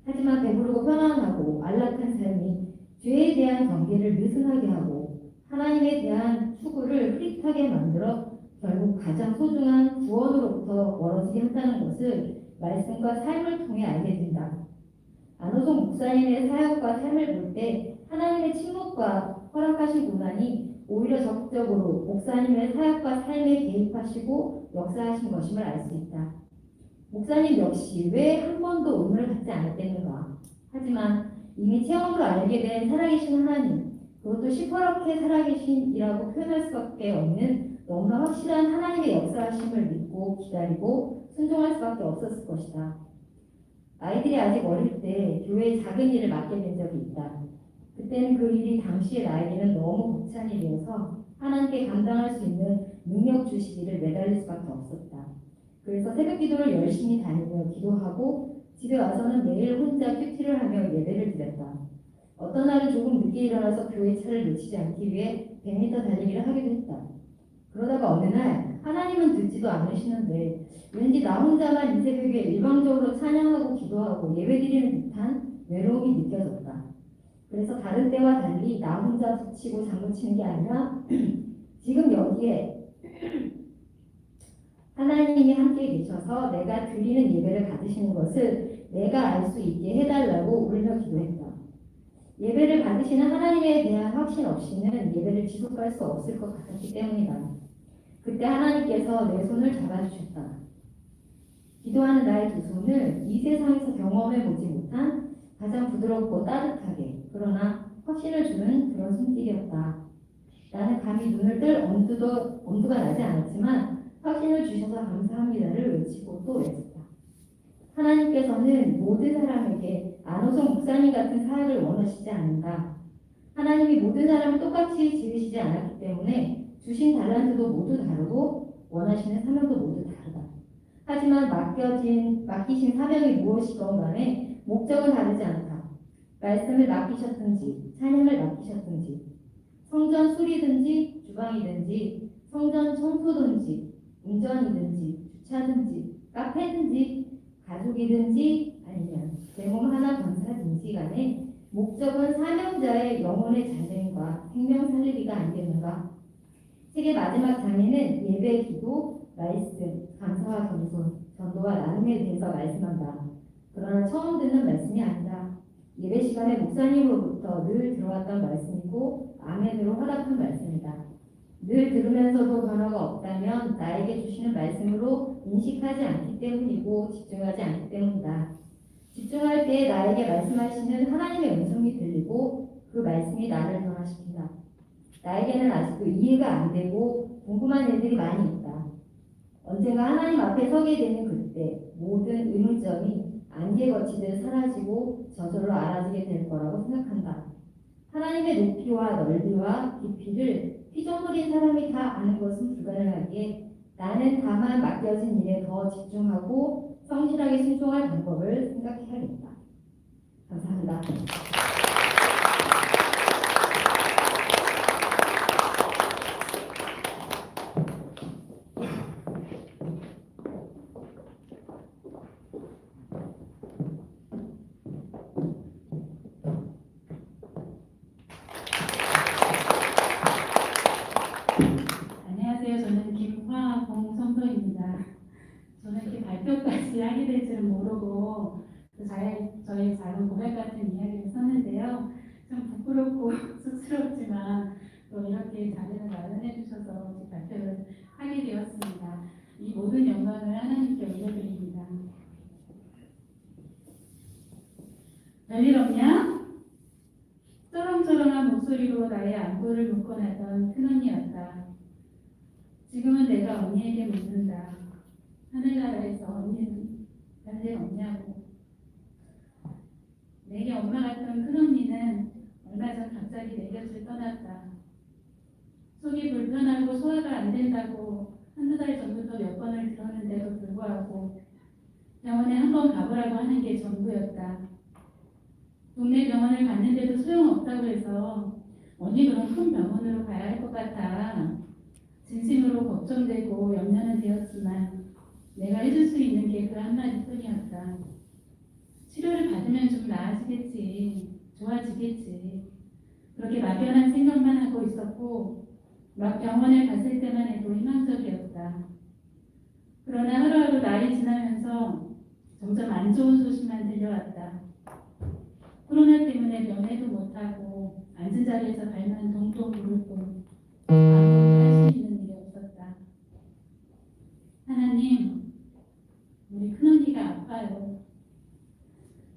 하지만 배부르고 편안하고 안락한 삶이 죄에 대한 경계를 느슨하게 하고 하나님에 대한 추구를 흐릿하게 만들어 결국 가장 소중한 구원으로부터 멀어지게 한다는 것을 말씀과 삶을 통해 알게 된다. 안호성 목사님의 사역과 삶을 볼 때 하나님의 침묵과 허락하신 고난이 오히려 적극적으로 목사님의 사역과 삶에 개입하시고 역사하신 것임을 알 수 있다. 목사님 역시 왜 한 번도 은혜를 받지 않았겠는가? 하지만 이미 체험으로 알게 된 살아계신 하나님, 그것도 시퍼렇게 살아계신이라고 표현할 수밖에 없는 너무나 확실한 하나님의 역사하심을 믿고 기다리고 순종할 수밖에 없었을 것이다. 아이들이 아직 어릴 때 교회의 작은 일을 맡게 된 적이 있다. 그때는 그 일이 당시의 나에게는 너무 벅찬 일이어서 하나님께 감당할 수 있는 능력 주시기를 매달릴 수밖에 없었다. 그래서 새벽 기도를 열심히 다니며 기도하고 집에 와서는 매일 혼자 큐티를 하며 예배를 드렸다. 어떤 날은 조금 늦게 일어나서 교회 차를 놓치지 않기 위해 100m 달리기를 하기도 했다. 그러다가 어느 날 하나님은 듣지도 않으시는데 왠지 나 혼자만 이 새벽에 일방적으로 찬양하고 기도하고 예배드리는 듯한 외로움이 느껴졌다. 그래서 다른 때와 달리 나 혼자 붙이고 장구치는 게 아니라 지금 여기에 하나님이 함께 계셔서 내가 드리는 예배를 받으시는 것을 내가 알 수 있게 해달라고 울며 기도했다. 예배를 받으시는 하나님에 대한 확신 없이는 예배를 지속할 수 없을 것 같았기 때문이다. 그때 하나님께서 내 손을 잡아주셨다. 기도하는 나의 두 손을 이 세상에서 경험해보지 못한 가장 부드럽고 따뜻하게 그러나 확신을 주는 그런 손길이었다. 나는 감히 눈을 뜰 엄두가 나지 않았지만 확신을 주셔서 감사합니다를 외치고 또 외쳤다. 하나님께서는 모든 사람에게 안호성 목사님 같은 사역을 원하시지 않는다. 하나님이 모든 사람을 똑같이 지으시지 않았기 때문에 주신 달란트도 모두 다르고 원하시는 사명도 모두 다르다. 하지만 맡기신 사명이 무엇이건 간에 목적은 다르지 않다. 말씀을 맡기셨든지 찬양을 맡기셨든지 성전 수리든지 주방이든지 성전 청소든지 운전이든지 주차든지 카페든지 가족이든지 아니면 내 몸 하나 건사든지 간에 목적은 사명자의 영혼의 잘됨과 생명 살리기가 아니겠는가? 책의 마지막 장에는 예배, 기도, 말씀, 감사와 겸손, 전도와 나눔에 대해서 말씀한다. 그러나 처음 듣는 말씀이 아니다. 예배 시간에 목사님으로부터 늘 들어왔던 말씀이고 아멘으로 허락한 말씀이다. 늘 들으면서도 변화가 없다면 나에게 주시는 말씀으로 인식하지 않기 때문이고 집중하지 않기 때문이다. 집중할 때 나에게 말씀하시는 하나님의 음성이 들리고 그 말씀이 나를 변화시킨다. 나에게는 아직도 이해가 안 되고 궁금한 일들이 많이 있다. 언젠가 하나님 앞에 서게 되는 그때 모든 의문점이 안개 거치듯 사라지고 저절로 알아지게 될 거라고 생각한다. 하나님의 높이와 넓이와 깊이를 피조물인 사람이 다 아는 것은 불가능하기에 나는 다만 맡겨진 일에 더 집중하고 성실하게 순종할 방법을 생각해야겠다. 감사합니다. 안녕하세요. 저는 김화봉 성도입니다. 저는 이렇게 발표까지 하게 될 줄은 모르고 저의 작은 고백 같은 이야기를 썼는데요. 좀 부끄럽고 쑥스럽지만 또 이렇게 자리를 마련해 주셔서 발표를 하게 되었습니다. 이 모든 영광을 하나님께 올려드립니다. 별일 없냐? 쩌렁쩌렁한 목소리로 나의 안부를 묻고 나던 큰언니였다. 지금은 내가 언니에게 묻는다. 하늘나라에서 언니는 별일 없냐고. 내게 엄마 같던 큰언니는 얼마 전 갑자기 내 곁을 떠났다. 속이 불편하고 소화가 안 된다고 한두 달 전부터 몇 번을 들었는데도 불구하고 병원에 한번 가보라고 하는 게 전부였다. 동네 병원을 갔는데도 소용없다고 해서 언니 그럼 큰 병원으로 가야 할 것 같아. 진심으로 걱정되고 염려는 되었지만 내가 해줄 수 있는 게 그 한마디뿐이었다. 치료를 받으면 좀 나아지겠지. 좋아지겠지. 그렇게 막연한 생각만 하고 있었고 막 병원에 갔을 때만 해도 희망적이었다. 그러나 하루하루 날이 지나면서 점점 안 좋은 소식만 들려왔다. 코로나 때문에 면회도 못하고 앉은 자리에서 발만 동동 구를 뿐 아무것도 할 수 있는 일이 없었다. 하나님, 우리 큰언니가 아파요.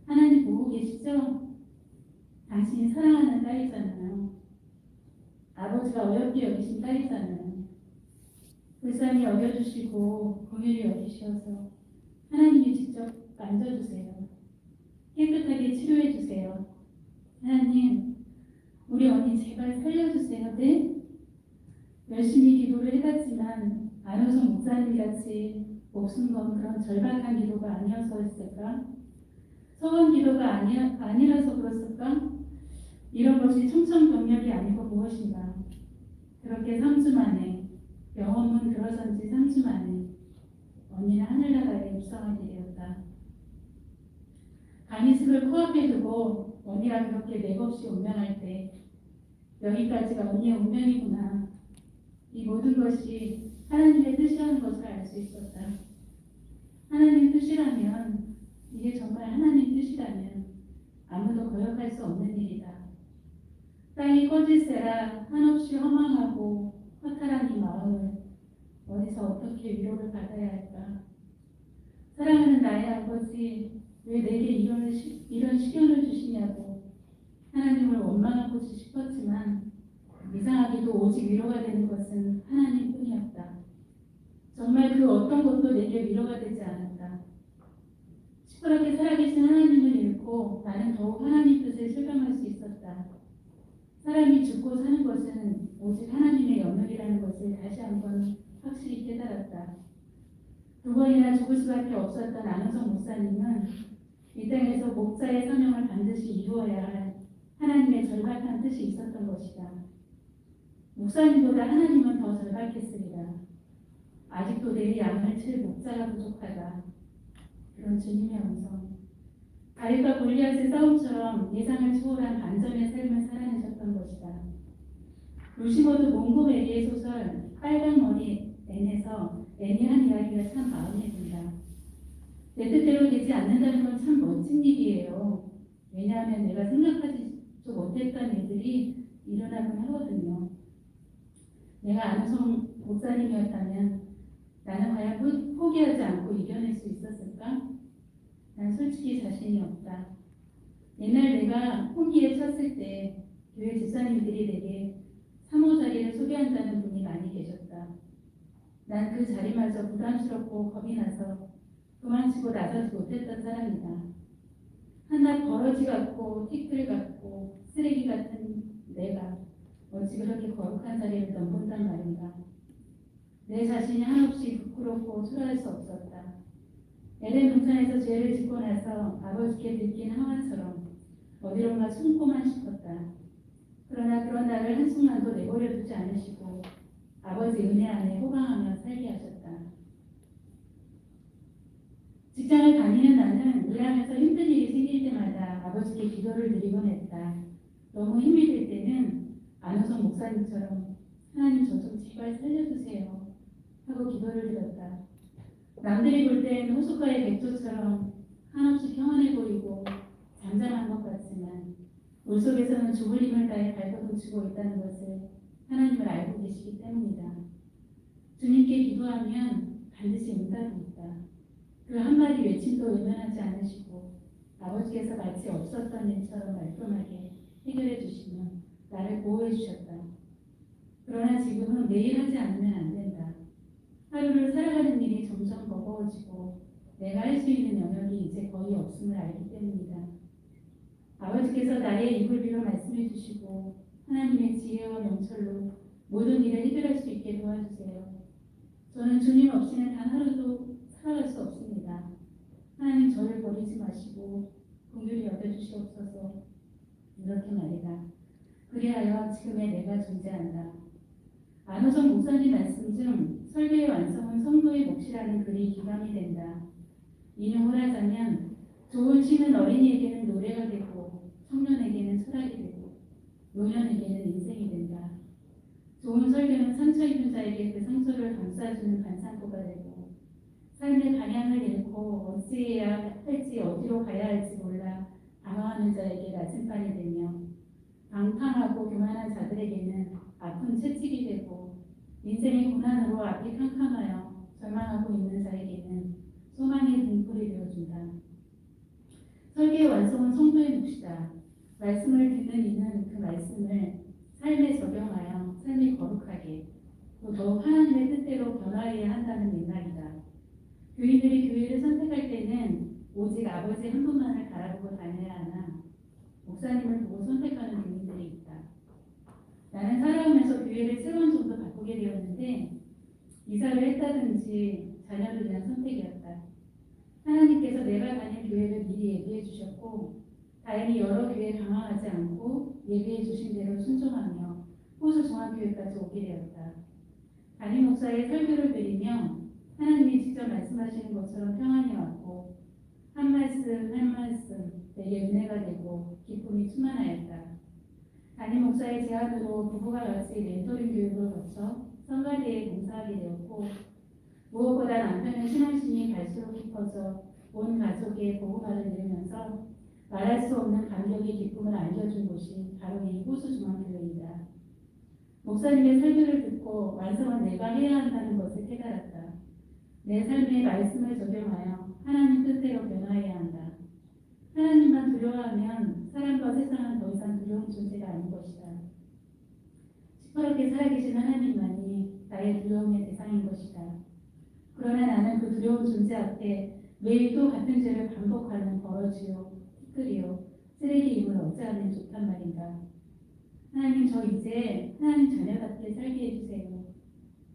하나님 보고 계시죠? 당신이 사랑하는 딸이잖아요. 아버지가 어렵게 여기신 딸이잖아요. 불쌍히 여겨주시고 긍휼히 여기셔서 하나님이 직접 만져주세요. 깨끗하게 치료해주세요. 하나님, 우리 언니 제발 살려주세요. 네? 열심히 기도를 해봤지만 안호성 목사님같이 목숨 건 그런 절박한 기도가 아니어서였을까? 소원 기도가 아니라서 그랬을까? 이런 것이 청천벽력이 아니고 무엇인가. 그렇게 3주 만에 영업문 들어선 지 3주 만에 언니는 하늘나라에 입성하게 되었다. 간이식을 코앞에 두고 언니가 그렇게 맥없이 운명할 때 여기까지가 언니의 운명이구나. 이 모든 것이 하나님의 뜻이라는 것을 알 수 있었다. 하나님 뜻이라면, 이게 정말 하나님 뜻이라면 아무도 거역할 수 없는 일이다. 땅이 꺼질세라 한없이 허망하고 허탈한 이 마음을 어디서 어떻게 위로를 받아야 할까? 사랑하는 나의 아버지, 왜 내게 이런 시련을 주시냐고 하나님을 원망하고 싶었지만 이상하게도 오직 위로가 되는 것은 하나님뿐이었다. 정말 그 어떤 것도 내게 위로가 되지 않았다. 시퍼렇게 살아계신 하나님을 잃고 나는 더욱 하나님 뜻을 실감할 수 있었다. 사람이 죽고 사는 것은 오직 하나님의 영역이라는 것을 다시 한번 확실히 깨달았다. 2번이나 죽을 수밖에 없었던 안호성 목사님은 이 땅에서 목자의 사명을 반드시 이루어야 할 하나님의 절박한 뜻이 있었던 것이다. 목사님보다 하나님은 더 절박했으리라. 아직도 내 양을 칠 목자가 부족하다. 그런 주님의 음성. 다윗과 골리앗의 싸움처럼 예상을 초월한 반전의 삶을 살아내셨던 것이다. 루시버드 몽고메리의 소설 빨강머리 앤에서 앤이 한 이야기가 참 마음에 든다. 내 뜻대로 되지 않는다는 건 참 멋진 일이에요. 왜냐하면 내가 생각하지도 못했던 일들이 일어나곤 하거든요. 내가 안호성 목사님이었다면 나는 과연 포기하지 않고 이겨낼 수 있었을까? 난 솔직히 자신이 없다. 옛날 내가 홍기에 쳤을 때 교회 집사님들이 내게 사모 자리를 소개한다는 분이 많이 계셨다. 난 그 자리마저 부담스럽고 겁이 나서 도망치고 나서지 못했던 사람이다. 한낱 버러지 같고 티끌 같고 쓰레기 같은 내가 어찌 그렇게 거룩한 자리를 넘본단 말인가. 내 자신이 한없이 부끄럽고 초라할 수 없었다. 에덴 동산에서 죄를 짓고 나서 아버지께 들킨 하와처럼 어디론가 숨고만 싶었다. 그러나 그런 나를 한순간도 내버려 두지 않으시고 아버지 은혜 안에 호강하며 살게 하셨다. 직장을 다니는 나는 일하면서 힘든 일이 생길 때마다 아버지께 기도를 드리곤 했다. 너무 힘이 들 때는 안호성 목사님처럼 하나님 저 좀 제발 살려주세요 하고 기도를 드렸다. 남들이 볼 땐 호숫가의 백조처럼 한없이 평안해 보이고 잠잠한 것 같지만 물속에서는 죽을 힘을 다해 발버둥치고 있다는 것을 하나님을 알고 계시기 때문이다. 주님께 기도하면 반드시 응답이 있다. 그 한마디 외침도 외면하지 않으시고 아버지께서 마치 없었던 일처럼 말끔하게 해결해 주시면 나를 보호해 주셨다. 그러나 지금은 매일 하지 않으면 안 된다. 하루를 살아가는 일이 점점 버거워지고 내가 할 수 있는 영역이 이제 거의 없음을 알기 때문이다. 아버지께서 나의 입을 빌어 말씀해 주시고 하나님의 지혜와 명철로 모든 일을 해결할 수 있게 도와주세요. 저는 주님 없이는 단 하루도 살아갈 수 없습니다. 하나님 저를 버리지 마시고 긍휼히 여겨주시옵소서. 이렇게 말이다. 그리하여 지금의 내가 존재한다. 안호성 목사님 말씀 중 설교의 완성은 성도의 몫이라는 글이 기감이 된다. 인용을 하자면 좋은 시는 어린이에게는 노래가 되고 청년에게는 철학이 되고 노년에게는 인생이 된다. 좋은 설교는 상처 입은 자에게 그 상처를 감싸주는 반창고가 되고 삶의 방향을 잃고 어찌해야 할지 어디로 가야 할지 몰라 방황하는 자에게 나침반이 되며 방탕하고 교만한 자들에게는 아픈 채찍이 되고 인생의 고난으로 앞이 캄캄하여 절망하고 있는 자에게는 소망의 등불이 되어준다. 설계의 완성은 성도의 몫이다. 말씀을 듣는 이는 그 말씀을 삶에 적용하여 삶이 거룩하게 또 더욱 하나님의 뜻대로 변화해야 한다는 맥락이다. 교인들이 교회를 선택할 때는 오직 아버지 한 분만을 바라보고 다녀야 하나 목사님을 보고 선택하는 교인들이 있다. 나는 살아오면서 교회를 3번 정도 바꾸게 되었는데 이사를 했다든지 자녀를 위한 선택이었다. 하나님께서 내가 다닐 교회를 미리 예비해 주셨고 다행히 여러 교회 방황하지 않고 예비해 주신 대로 순종하며 호수 중앙교회까지 오게 되었다. 담임 목사의 설교를 들으며 하나님이 직접 말씀하시는 것처럼 평안이 왔고 한 말씀 한 말씀 내게 은혜가 되고 기쁨이 충만하였다. 담임 목사의 제안으로 부부가 같이 멘토링 교육을 거쳐 성가대에 봉사하게 되었고 무엇보다 남편의 신앙심이 갈수록 깊어져 온 가족의 복음화를 이루면서 말할 수 없는 감격의 기쁨을 안겨준 곳이 바로 이 호수중앙교회이다. 목사님의 설교를 듣고 완성은 내가 해야 한다는 것을 깨달았다. 내 삶에 말씀을 적용하여 하나님 뜻대로 변화해야 한다. 하나님만 두려워하면 사람과 세상은 더 이상 두려운 존재가 아닌 것이다. 시퍼렇게 살아계신 하나님만이 나의 두려움의 대상인 것이다. 그러나 나는 그 두려운 존재 앞에 매일 또 같은 죄를 반복하는 버러지요, 티끌이요, 쓰레기임을 어찌하면 좋단 말인가. 하나님, 저 이제 하나님 자녀답게 살게 해주세요.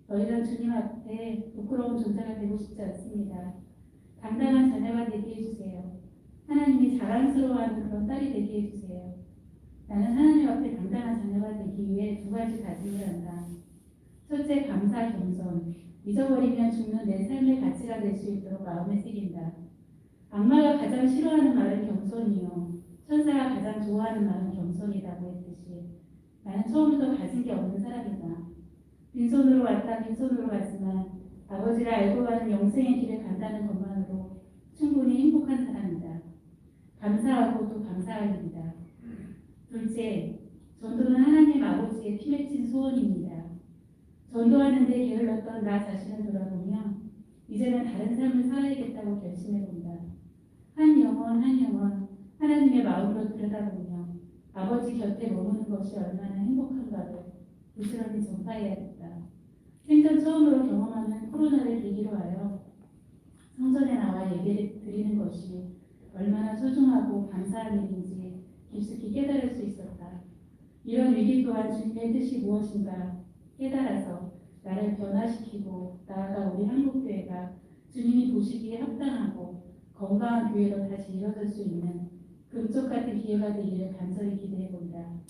더 이상 주님 앞에 부끄러운 존재가 되고 싶지 않습니다. 당당한 자녀가 되게 해주세요. 하나님이 자랑스러워하는 그런 딸이 되게 해주세요. 나는 하나님 앞에 당당한 자녀가 되기 위해 두 가지 다짐을 한다. 첫째, 감사, 겸손. 잊어버리면 죽는 내 삶의 가치가 될 수 있도록 마음에 새긴다. 악마가 가장 싫어하는 말은 겸손이요. 천사가 가장 좋아하는 말은 겸손이라고 했듯이 나는 처음부터 가진 게 없는 사람이다. 빈손으로 왔다 빈손으로 가지만 아버지를 알고 가는 영생의 길을 간다는 것만으로 충분히 행복한 사람이다. 감사하고 또 감사할 일이다. 둘째, 전도는 하나님 아버지의 피 맺힌 소원입니다. 전도하는 데 게을렀던 나 자신을 돌아보며 이제는 다른 삶을 살아야겠다고 결심해본다. 한 영혼 한 영혼 하나님의 마음으로 들여다보며 아버지 곁에 머무는 것이 얼마나 행복한가를 부지런히 전파해야겠다. 생전 처음으로 경험하는 코로나를 계기로 하여 성전에 나와 예배를 드리는 것이 얼마나 소중하고 감사한 일인지 깊숙이 깨달을 수 있었다. 이런 위기 또한 주님의 뜻이 무엇인가 깨달아서 나를 변화시키고 나아가 우리 한국교회가 주님이 보시기에 합당하고 건강한 교회로 다시 이뤄질 수 있는 금쪽 같은 기회가 되기를 간절히 기대해본다.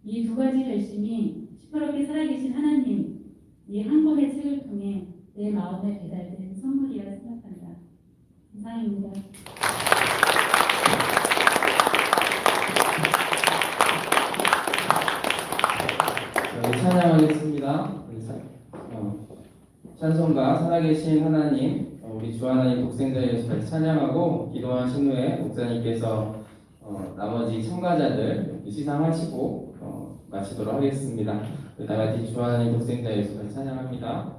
이 두 가지 결심이 시퍼렇게 살아계신 하나님 이 한 권의 책을 통해 내 마음에 배달된 선물이라 생각한다. 이상입니다. 찬양하겠습니다. 찬송가 살아계신 하나님, 우리 주 하나님 독생자에 같이 찬양하고 기도하신 후에 목사님께서 나머지 참가자들 시상하시고 마치도록 하겠습니다. 다 같이 주 하나님 독생자 예수 같이 찬양합니다.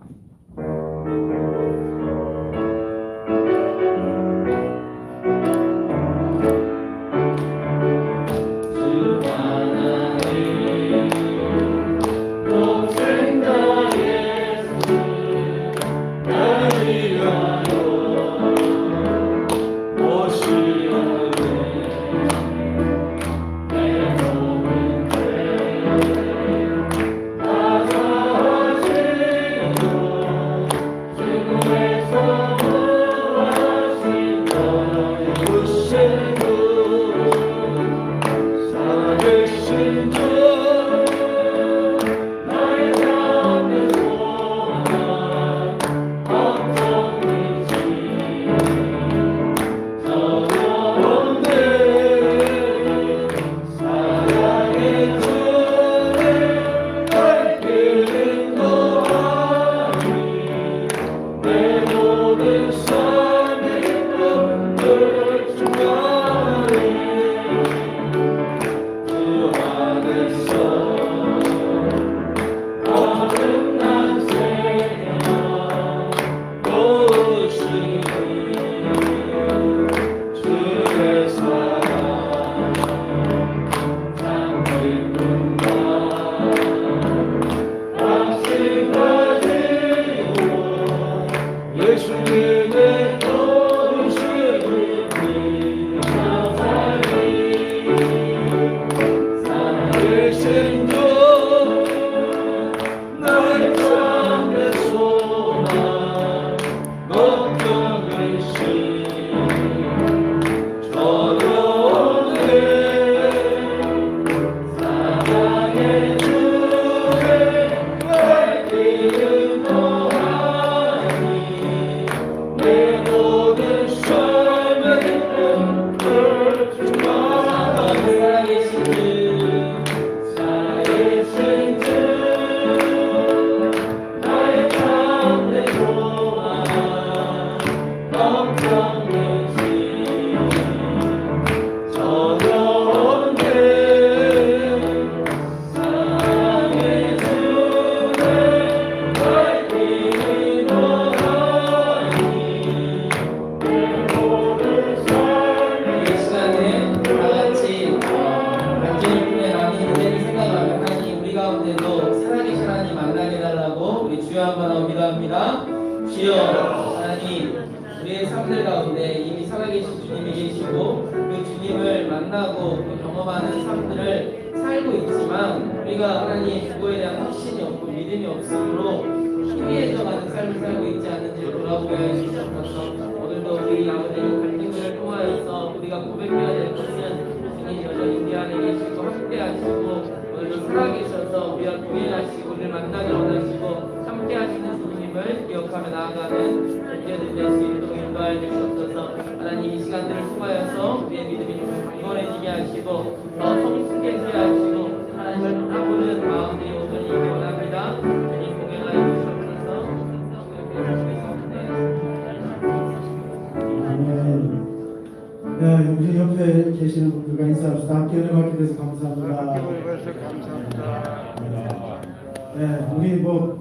어려운 가운데도 살아계신 하나님 만나게 해달라고 우리 주여 한번 하고 기도합니다. 주여 하나님, 우리의 삶들 가운데 이미 살아계신 주님이 계시고 그 주님을 만나고 또 경험하는 삶들을 살고 있지만 우리가 하나님 그거에 대한 확신이 없고 믿음이 없으므로 희미해져가는 삶을 살고 있지 않는지 돌아보게 해주셔서 오늘도 우리 아버지의 갈등들을 통하여서 우리가 고백해야 될 것은 주님 여전히 우리 안에 계시고 함께 하시고 오늘도 살아계셔서 우리와 동행하시고 우리를 만나게 원하시고 함께 하시는 주님을 기억하며 나아가는 절대들 될수 있도록 인도하여 주시옵소서. 하나님 이 시간들을 통하여서 우리의 믿음이 좀 강건해지게 하시고 더 성숙해지게 하시고 하나님을 바라보는 마음들이 온전히 있기 원합니다. 주님 공연하여 주시옵소서. 아멘. 네, 우리 옆에 계시는 분들과 인사합시다. 함께 은혜 받게 돼서 감사합니다. 네, 우리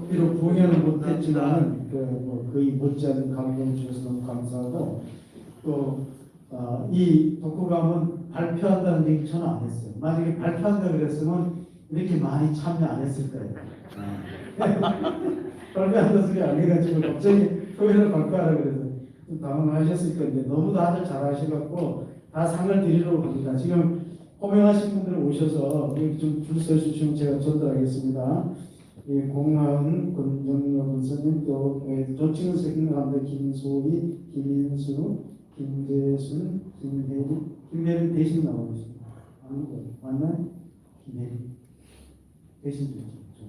비록 공연은 못했지만 거의 못지않은 감동 주셔서 너무 감사하고 또 이 독후감은 발표한다는 얘기 저는 안 했어요. 만약에 발표한다 그랬으면 이렇게 많이 참여 안 했을 거예요. 발표한다 소리 안 해가지고 갑자기 표현을 발표하라 그래서 좀 당황하셨을 건데 너무 다들 잘하셔갖고 다 상을 드리려고 합니다. 지금 호명하신 분들 오셔서 여기 좀 줄 서주시면 제가 전달하겠습니다. 공하은, 권정혁 선생님, 또 조칭은 생각합니다. 김소희, 김인수, 김재순, 김혜리 대신 나오고 있습니다. 맞나요? 김혜리 대신 주죠.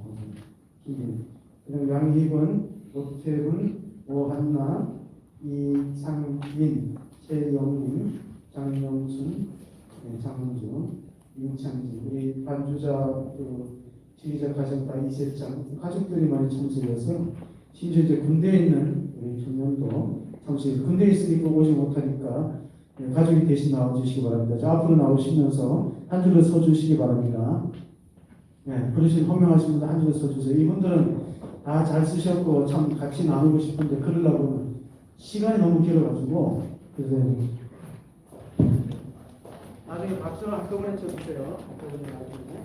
김혜리. 그리고 양희건, 오태훈, 오한나, 이상민, 최영민, 장영순, 장은주, 윤창진, 우리 반주자 지휘자 가정 다 이세창 가족들이 많이 참석해서 심지어 이제 군대에 있는 우리 청년도 참석해서 군대에 있으니까 오지 못하니까 가족이 대신 나와주시기 바랍니다. 자, 앞으로 나오시면서 한 줄로 서주시기 바랍니다. 네, 그러신 호명하신 분들 한 줄로 서주세요. 이분들은 다 잘 쓰셨고 참 같이 나누고 싶은데 그러려고 시간이 너무 길어가지고 그래서 나중에 박수를 한꺼번에 쳐주세요. 한꺼번에 나중에.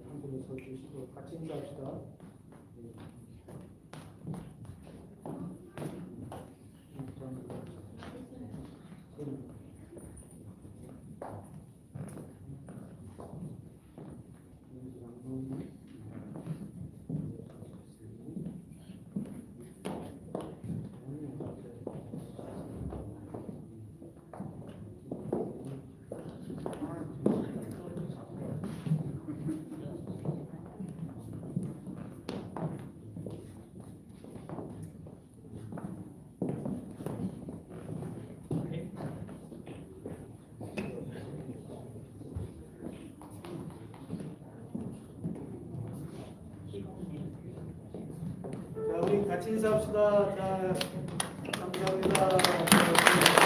한분에 서주시고 같이 인사합시다. 자, 우리 같이 인사합시다. 자, 감사합니다.